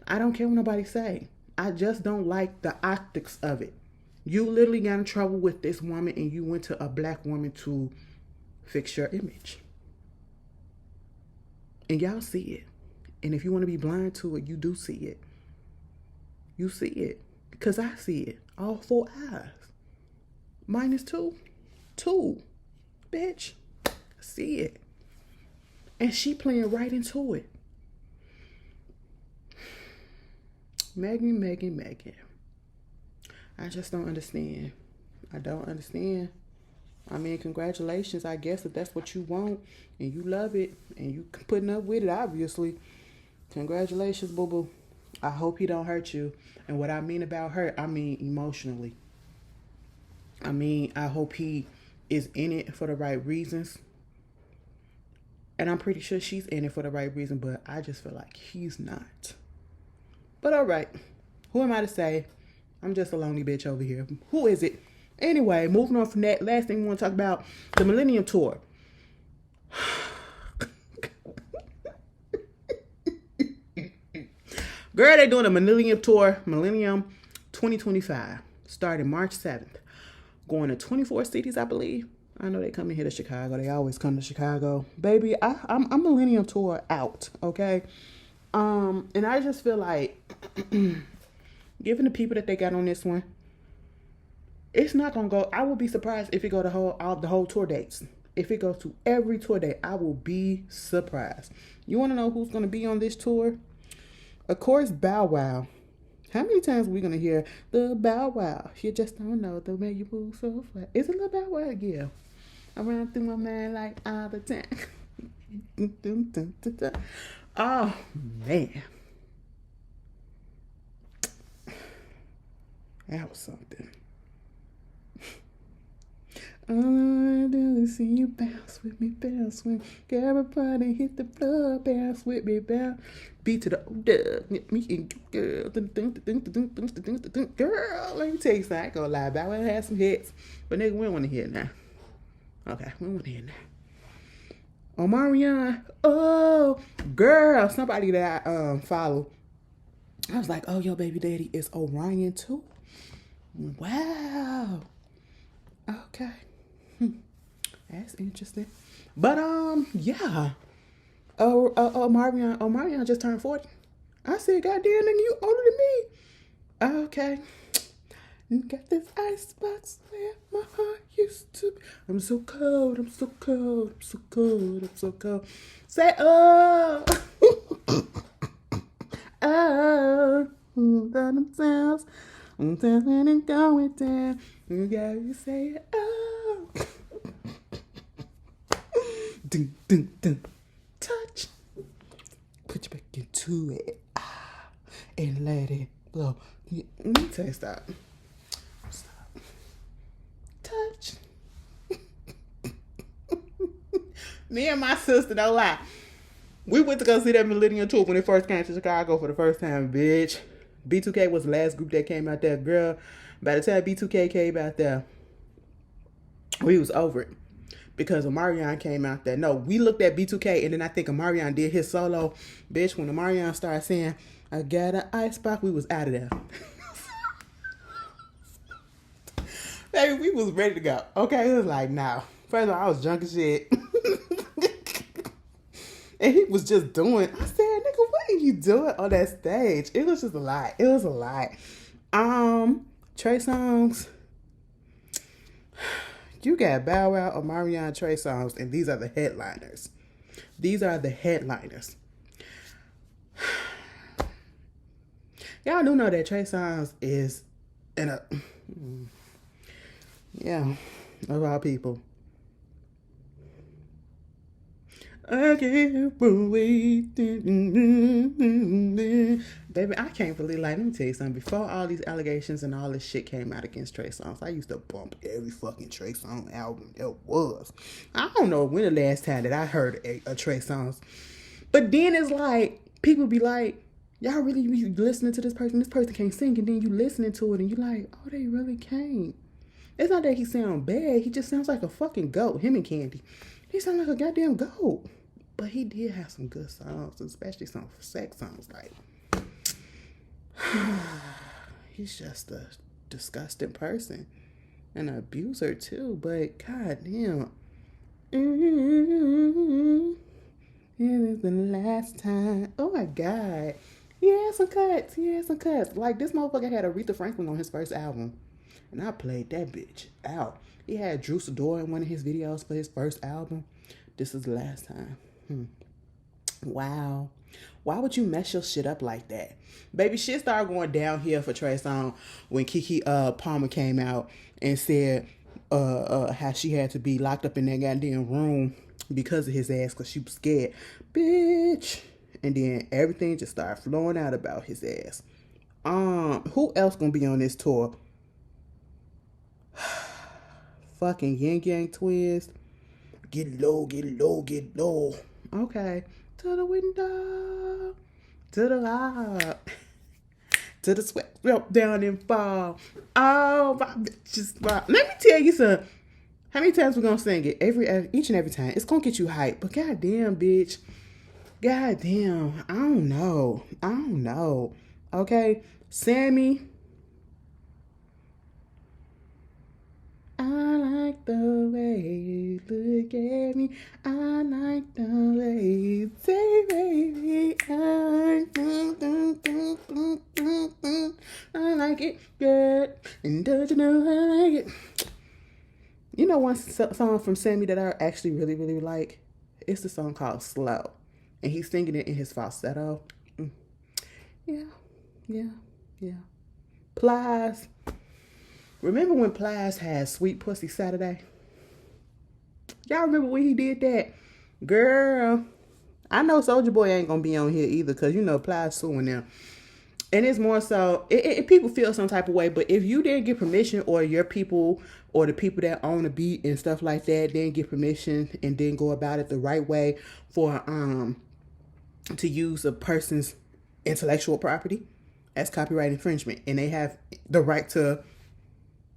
[SPEAKER 1] I just don't like the optics of it. You literally got in trouble with this woman and you went to a black woman to fix your image. And y'all see it. And if you want to be blind to it, you do see it. You see it. Because I see it. All 4 eyes. Minus 2. 2. Bitch. See it. And she playing right into it. Megan. I just don't understand. I don't understand. I mean, congratulations, I guess, if that's what you want and you love it and you putting up with it, obviously. Congratulations, boo-boo. I hope he don't hurt you. And what I mean about hurt, I mean emotionally. I hope he is in it for the right reasons. And I'm pretty sure she's in it for the right reason, but I just feel like he's not. But all right. Who am I to say? I'm just a lonely bitch over here. Who is it? Anyway, moving on from that, last thing we want to talk about, the Millennium Tour. Girl, they're doing a Millennium Tour, Millennium 2025, starting March 7th. Going to 24 cities, I believe. I know they coming here to Chicago. They always come to Chicago. Baby, I'm Millennium Tour out, okay? And I just feel like, given the people that they got on this one, it's not gonna go. I would be surprised if it go the whole tour dates. If it goes to every tour date, I will be surprised. You want to know who's going to be on this tour? Of course, Bow Wow. How many times are we going to hear the Bow Wow? You just don't know the way you move so flat. Is it Lil Bow Wow? Yeah. I run through my mind like all the time. Oh, man. That was something. All I do is see you bounce with me, bounce with me. Everybody hit the floor, bounce with me, bounce. Beat to the me and you, girl. Girl, let me tell you something. I ain't gonna lie, Bow Wow had some hits, but nigga, we don't want to hear it now. Okay, we don't want to hear it now. Omarion, oh, girl, somebody that I follow. I was like, oh, your baby daddy is Orion too. Wow. Okay. That's interesting. But yeah. Omarion just turned 40. I said, goddamn nigga, you older than me. Okay. Got this icebox where my heart used to be. I'm so cold, I'm so cold, I'm so cold, I'm so cold. Say oh. Oh, themselves. I'm telling and going down. You gotta say, oh. Dun, dun, dun. Touch. Put you back into it. And let it blow. Let me tell you, stop. Touch. Me and my sister, don't lie. We went to go see that Millennium Tour when it first came to Chicago for the first time, bitch. B2K was the last group that came out there. Girl, by the time B2K came out there, we was over it. Because Omarion came out there. No, we looked at B2K and then I think Omarion did his solo. Bitch, when Omarion started saying, I got an icebox, we was out of there. Baby, we was ready to go. Okay, it was like, nah. First of all, I was drunk as shit. And he was just doing, I said, nigga, what are you doing on that stage? It was just a lot. It was a lot. Trey Songz. You got Bow Wow, Omarion, Trey Songz, and these are the headliners. These are the headliners. Y'all do know that Trey Songz is in a, yeah, of all people. I can't wait. Baby, I can't believe, like, let me tell you something. Before all these allegations and all this shit came out against Trey Songz, I used to bump every fucking Trey Songz album there was. I don't know when the last time that I heard a Trey Songz. But then it's like, people be like, y'all really be listening to this person? This person can't sing. And then you listening to it and you like, oh, they really can't. It's not that he sound bad. He just sounds like a fucking goat. Him and Candy. He sound like a goddamn goat. But he did have some good songs, especially some sex songs. Like, he's just a disgusting person. An abuser, too. But, goddamn. It is the last time. Oh, my God. He had some cuts. He had some cuts. Like, this motherfucker had Aretha Franklin on his first album. And I played that bitch out. He had Drew Sidor in one of his videos for his first album. This is the last time. Wow. Why would you mess your shit up like that? Baby, shit started going downhill for Trey Songz when Keke Palmer came out and said how she had to be locked up in that goddamn room because of his ass because she was scared. Bitch. And then everything just started flowing out about his ass. Who else gonna be on this tour? Fucking Yang Yang Twins. Get low, get low, get low. Okay. To the window. To the lock. To the sweat drop down and fall. Oh, my bitches. Let me tell you something. How many times we gonna sing it? Each and every time. It's gonna get you hyped. But goddamn, bitch. Goddamn. I don't know. Okay. Sammy. I like the way you look at me. I like the way you say, baby. I like it good. And don't you know I like it? You know one song from Sammy that I actually really, really like? It's the song called Slow. And he's singing it in his falsetto. Yeah, yeah, yeah. Plies. Remember when Plies had Sweet Pussy Saturday? Y'all remember when he did that? Girl, I know Soulja Boy ain't gonna be on here either because you know Plies suing them. And it's more so, people feel some type of way, but if you didn't get permission or your people or the people that own the beat and stuff like that didn't get permission and didn't go about it the right way for to use a person's intellectual property, that's copyright infringement. And they have the right to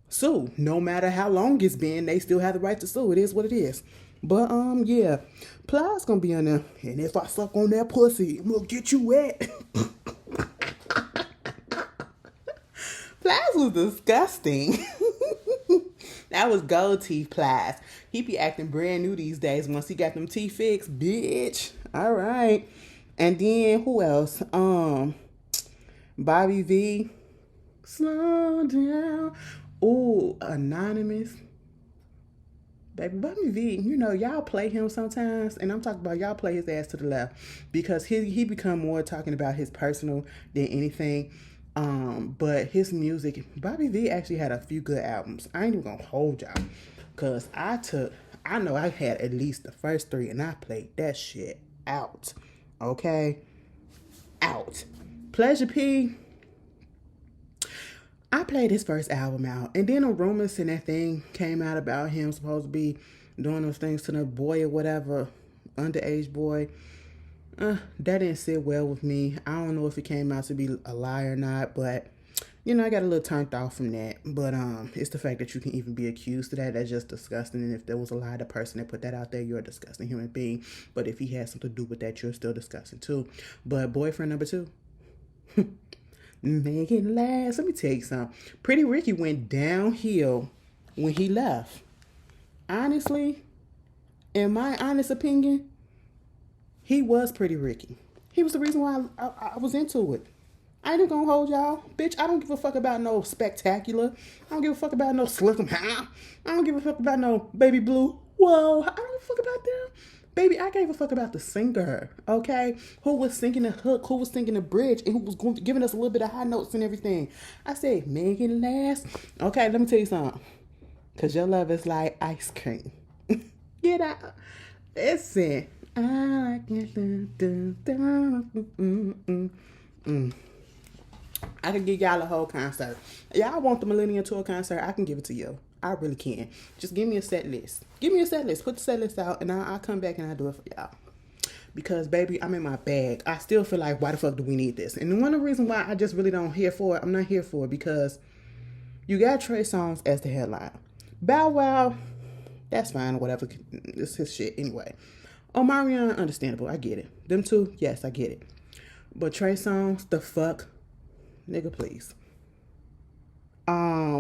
[SPEAKER 1] sue. No matter how long it's been, they still have the right to sue. It is what it is. But yeah, Plies gonna be on there. And if I suck on that pussy, I'm gonna get you wet. Plies was disgusting. That was gold teeth Plies. He be acting brand new these days once he got them teeth fixed, bitch. All right. And then who else? Bobby V. Slow down. Ooh, Anonymous. Baby, Bobby V, you know, y'all play him sometimes, and I'm talking about y'all play his ass to the left because he become more talking about his personal than anything. But his music, Bobby V actually had a few good albums. I ain't even gonna hold y'all, cause I know I had at least the first 3, and I played that shit out. Okay, out. Pleasure P. I played his first album out, and then a rumors and that thing came out about him supposed to be doing those things to the boy or whatever, underage boy. That didn't sit well with me. I don't know if it came out to be a lie or not, but you know, I got a little turned off from that. But it's the fact that you can even be accused of that. That's just disgusting. And if there was a lie, the person that put that out there, you're a disgusting human being. But if he has something to do with that, you're still disgusting too. But boyfriend number 2. Make it last. Let me tell you something. Pretty Ricky went downhill when he left. Honestly, in my honest opinion, he was Pretty Ricky. He was the reason why I was into it. I ain't gonna hold y'all. Bitch, I don't give a fuck about no spectacular. I don't give a fuck about no slick 'em. I don't give a fuck about no baby blue. Whoa, I don't give a fuck about them. Baby, I gave a fuck about the singer, okay? Who was singing the hook, who was singing the bridge, and who was giving us a little bit of high notes and everything. I said, make it last. Okay, let me tell you something. Because your love is like ice cream. Get out. Listen. I can give y'all a whole concert. Y'all want the Millennium Tour concert? I can give it to you. I really can. Just give me a set list. Give me a set list. Put the set list out, and I'll come back and I'll do it for y'all. Because, baby, I'm in my bag. I still feel like, why the fuck do we need this? And one of the reasons why I just really don't here for it, I'm not here for it, because you got Trey Songz as the headline. Bow Wow, that's fine, whatever. It's his shit anyway. Omarion, understandable. I get it. Them two, yes, I get it. But Trey Songz, the fuck? Nigga, please.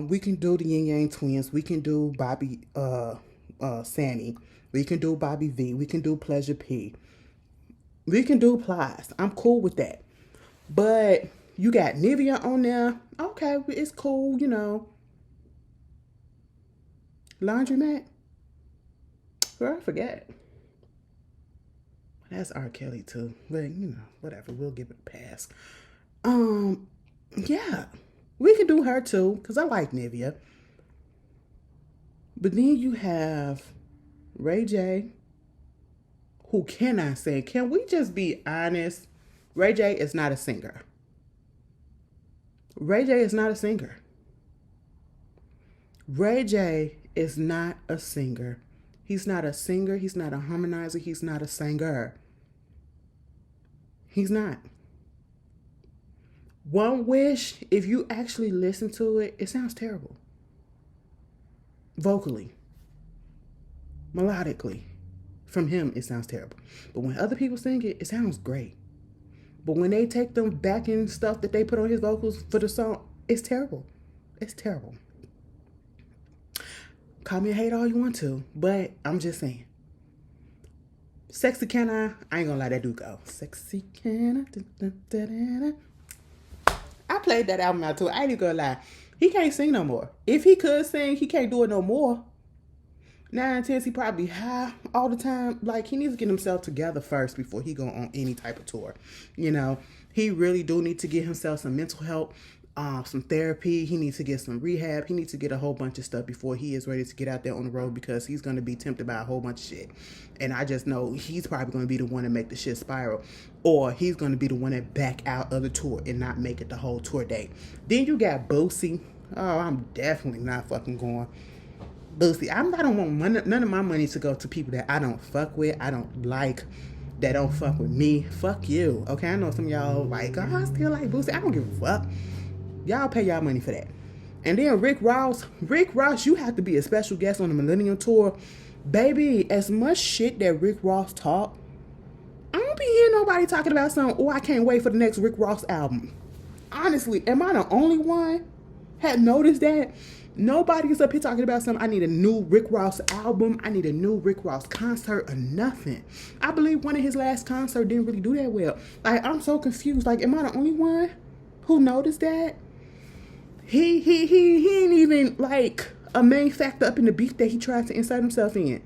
[SPEAKER 1] We can do the Yin Yang Twins. We can do Bobby, Sammy. We can do Bobby V. We can do Pleasure P. We can do Plies. I'm cool with that. But you got Nivea on there. Okay, it's cool, you know. Laundromat? Girl, I forget. That's R. Kelly too. But, you know, whatever. We'll give it a pass. Yeah. We can do her too, because I like Nivea. But then you have Ray J, who can I say? Can we just be honest? Ray J is not a singer. Ray J is not a singer. Ray J is not a singer. He's not a singer. He's not a harmonizer. He's not a singer. He's not. One Wish, if you actually listen to it, it sounds terrible. Vocally. Melodically. From him, it sounds terrible. But when other people sing it, it sounds great. But when they take them backing stuff that they put on his vocals for the song, it's terrible. It's terrible. Call me a hater all you want to, but I'm just saying. Sexy Can I ain't gonna let that dude go. Sexy Can I? I played that album out too. I ain't even gonna lie. He can't sing no more. If he could sing, he can't do it no more. 9 tenths, he probably high all the time. Like, he needs to get himself together first before he go on any type of tour. You know, he really do need to get himself some mental help, some therapy. He needs to get some rehab. He needs to get a whole bunch of stuff before he is ready to get out there on the road, because he's going to be tempted by a whole bunch of shit. And I just know he's probably going to be the one to make the shit spiral, or he's going to be the one that back out of the tour and not make it the whole tour date. Then you got Boosie. Oh, I'm definitely not fucking going. Boosie, I don't want none of my money to go to people that I don't fuck with, I don't like, that don't fuck with me. Fuck you. Okay, I know some of y'all like, oh, I still like Boosie. I don't give a fuck. Y'all pay y'all money for that. And then Rick Ross, you have to be a special guest on the Millennium Tour. Baby, as much shit that Rick Ross talk, I don't be hearing nobody talking about something, oh, I can't wait for the next Rick Ross album. Honestly, am I the only one had noticed that? Nobody is up here talking about something. I need a new Rick Ross album. I need a new Rick Ross concert, or nothing. I believe one of his last concerts didn't really do that well. Like, I'm so confused. Like, am I the only one who noticed that? He ain't even like a main factor up in the beef that he tried to insert himself in.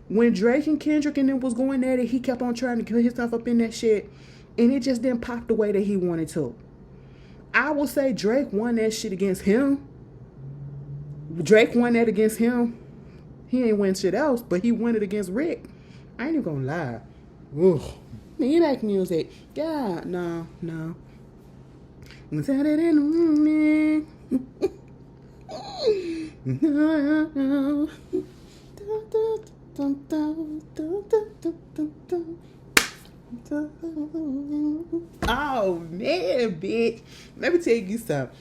[SPEAKER 1] When Drake and Kendrick and them was going at it, he kept on trying to get himself up in that shit, and it just didn't pop the way that he wanted to. I will say Drake won that shit against him. Drake won that against him. He ain't win shit else, but he won it against Rick. I ain't even gonna lie. Ugh. You like music? Yeah, no. Saturday morning. Oh man, bitch. Let me tell you something.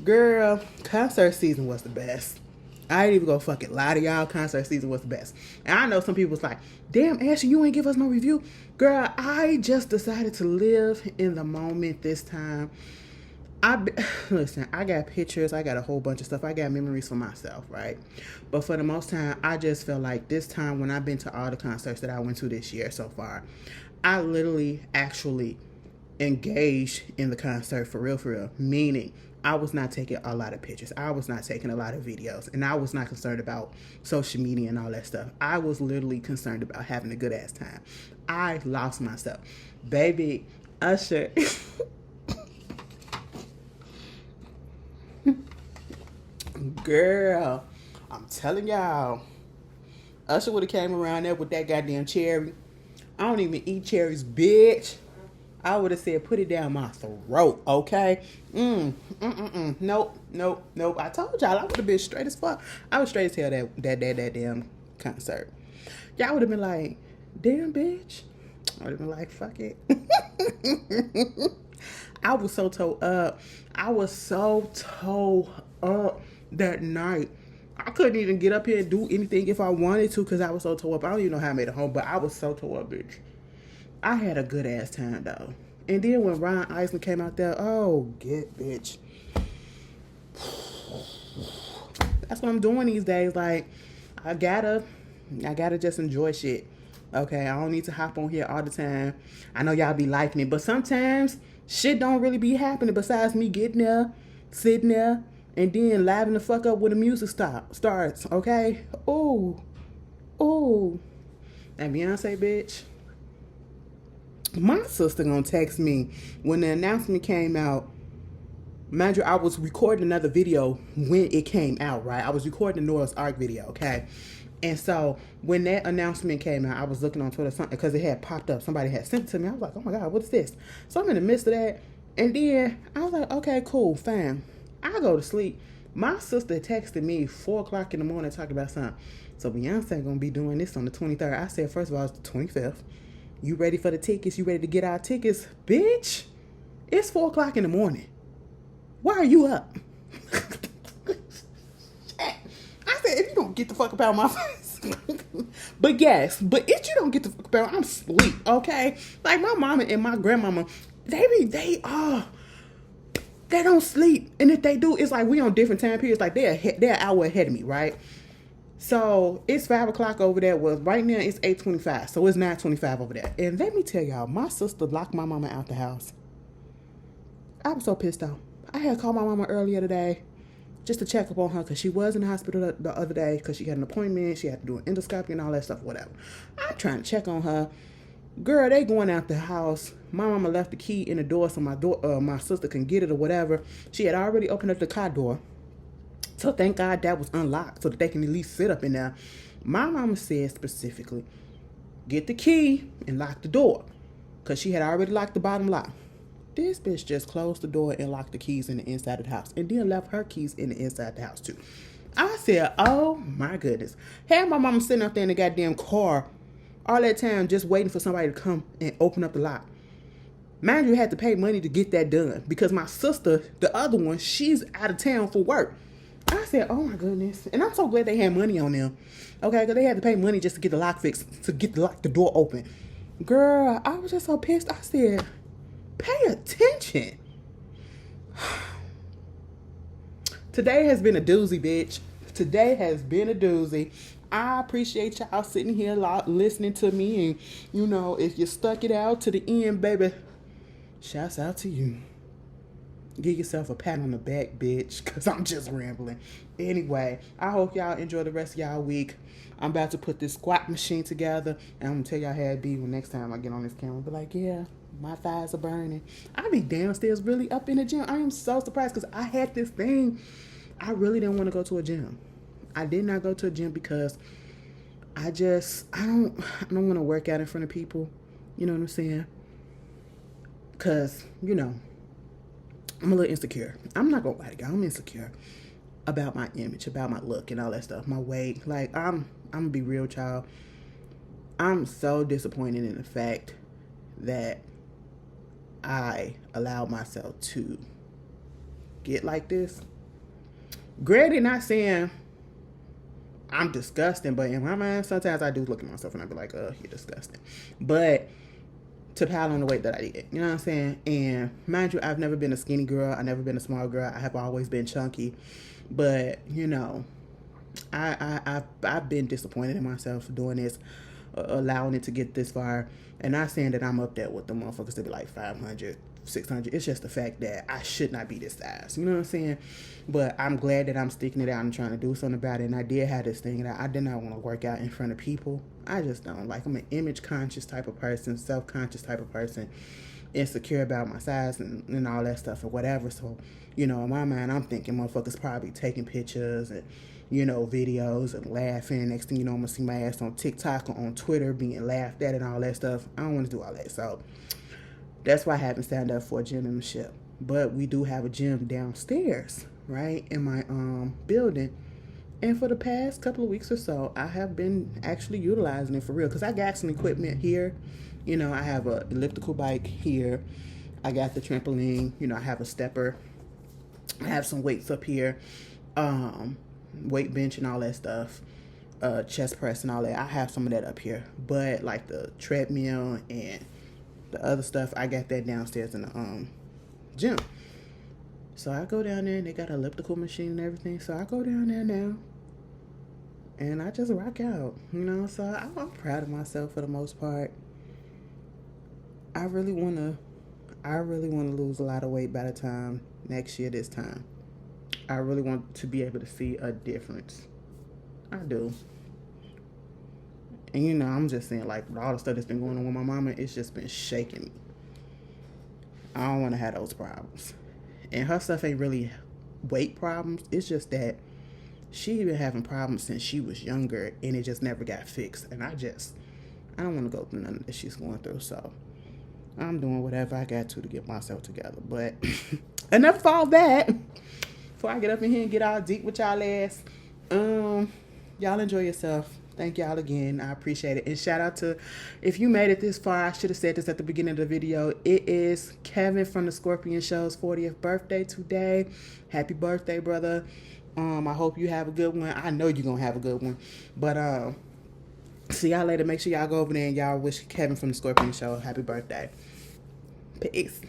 [SPEAKER 1] Girl, concert season was the best. I ain't even gonna fucking lie to y'all. Concert season was the best. And I know some people was like, damn, Ashley, you ain't give us no review. Girl, I just decided to live in the moment this time. Listen, I got pictures. I got a whole bunch of stuff. I got memories for myself, right? But for the most time, I just felt like this time when I've been to all the concerts that I went to this year so far, I literally actually engaged in the concert for real, meaning I was not taking a lot of pictures. I was not taking a lot of videos, and I was not concerned about social media and all that stuff. I was literally concerned about having a good ass time. I lost myself. Baby, Usher. Girl, I'm telling y'all, Usher would have came around there with that goddamn cherry. I don't even eat cherries, bitch. I would have said, put it down my throat, okay? Nope. I told y'all I would have been straight as fuck. I was straight as hell that damn concert. Y'all would have been like, damn, bitch. I would have been like, fuck it. I was so toe up. That night. I couldn't even get up here and do anything if I wanted to because I was so toe up. I don't even know how I made it home, but I was so toe up, bitch. I had a good ass time though. And then when Ryan Eisner came out there, oh, get bitch. That's what I'm doing these days. Like, I gotta just enjoy shit. Okay, I don't need to hop on here all the time. I know y'all be liking it, but sometimes shit don't really be happening besides me getting there, sitting there, and then living the fuck up when the music starts. Okay? Ooh. That Beyonce bitch. My sister gonna text me when the announcement came out. Mind you, I was recording another video when it came out, right? I was recording the Noah's Ark video, okay? And so when that announcement came out, I was looking on Twitter because it had popped up. Somebody had sent it to me. I was like, oh my God, what is this? So I'm in the midst of that. And then I was like, okay, cool, fine. I go to sleep. My sister texted me 4 o'clock in the morning talking about something. So Beyonce gonna be doing this on the 23rd. I said, first of all, it's the 25th. You ready for the tickets? You ready to get our tickets? Bitch, it's 4 o'clock in the morning. Why are you up? I said, if you don't get the fuck up out of my face. But if you don't get the fuck up out, I'm asleep, okay? Like my mama and my grandmama, they don't sleep. And if they do, it's like we on different time periods. Like they're an hour ahead of me, right? So it's 5 o'clock over there. Well, right now it's 8:25. So it's 9:25 over there. And let me tell y'all, my sister locked my mama out the house. I was so pissed off. I had called my mama earlier today just to check up on her because she was in the hospital the other day because she had an appointment. She had to do an endoscopy and all that stuff, whatever. I'm trying to check on her. Girl, they going out the house. My mama left the key in the door so my sister can get it or whatever. She had already opened up the car door. So thank God that was unlocked so that they can at least sit up in there. My mama said specifically, get the key and lock the door. Because she had already locked the bottom lock. This bitch just closed the door and locked the keys in the inside of the house. And then left her keys in the inside of the house too. I said, oh my goodness. Had my mama sitting up there in the goddamn car all that time just waiting for somebody to come and open up the lock. Mind you, had to pay money to get that done. Because my sister, the other one, she's out of town for work. I said, oh my goodness. And I'm so glad they had money on them. Okay, because they had to pay money just to get the lock fixed, to get the door open. Girl, I was just so pissed. I said, pay attention. Today has been a doozy, bitch. Today has been a doozy. I appreciate y'all sitting here listening to me. And, you know, if you stuck it out to the end, baby, shouts out to you. Give yourself a pat on the back, bitch, because I'm just rambling. Anyway, I hope y'all enjoy the rest of y'all week. I'm about to put this squat machine together, and I'm going to tell y'all how it be when next time I get on this camera. Be like, yeah, my thighs are burning. I be downstairs really up in the gym. I am so surprised because I had this thing. I really didn't want to go to a gym. I did not go to a gym because I don't want to work out in front of people. You know what I'm saying? Because, you know, I'm a little insecure. I'm not gonna lie to you. I'm insecure about my image, about my look and all that stuff, my weight. Like, I'm gonna be real, child. I'm so disappointed in the fact that I allowed myself to get like this. Granted, not saying I'm disgusting, but in my mind, sometimes I do look at myself and I be like, oh, you're disgusting. But to pile on the weight that I did. You know what I'm saying? And mind you, I've never been a skinny girl. I've never been a small girl. I have always been chunky. But, you know, I've been disappointed in myself for doing this, allowing it to get this far. And not saying that I'm up there with the motherfuckers that be like 500, 600. It's just the fact that I should not be this size. You know what I'm saying? But I'm glad that I'm sticking it out and trying to do something about it. And I did have this thing that I did not want to work out in front of people. I just don't. Like, I'm an image conscious type of person, self-conscious type of person, insecure about my size and all that stuff or whatever. So, you know, in my mind, I'm thinking motherfuckers probably taking pictures and, you know, videos and laughing. Next thing you know, I'm going to see my ass on TikTok or on Twitter being laughed at and all that stuff. I don't want to do all that. So that's why I haven't signed up for a gym membership. But we do have a gym downstairs, right, in my building. And for the past couple of weeks or so, I have been actually utilizing it for real. Because I got some equipment here. You know, I have a elliptical bike here. I got the trampoline. You know, I have a stepper. I have some weights up here. Weight bench and all that stuff. Chest press and all that. I have some of that up here. But like the treadmill and the other stuff, I got that downstairs in the gym. So I go down there and they got an elliptical machine and everything. So I go down there now and I just rock out, you know. So I'm proud of myself for the most part. I really want to lose a lot of weight by the time next year this time. I really want to be able to see a difference. I do. And, you know, I'm just saying, like, all the stuff that's been going on with my mama, it's just been shaking me. I don't want to have those problems. And her stuff ain't really weight problems. It's just that she been having problems since she was younger, and it just never got fixed. And I don't want to go through none of that she's going through. So I'm doing whatever I got to get myself together. But enough of all that. Before I get up in here and get all deep with y'all ass. Y'all enjoy yourself. Thank y'all again. I appreciate it. And shout out to, if you made it this far, I should have said this at the beginning of the video. It is Kevin from the Scorpion Show's 40th birthday today. Happy birthday, brother. I hope you have a good one. I know you're going to have a good one. But see y'all later. Make sure y'all go over there and y'all wish Kevin from the Scorpion Show happy birthday. Peace.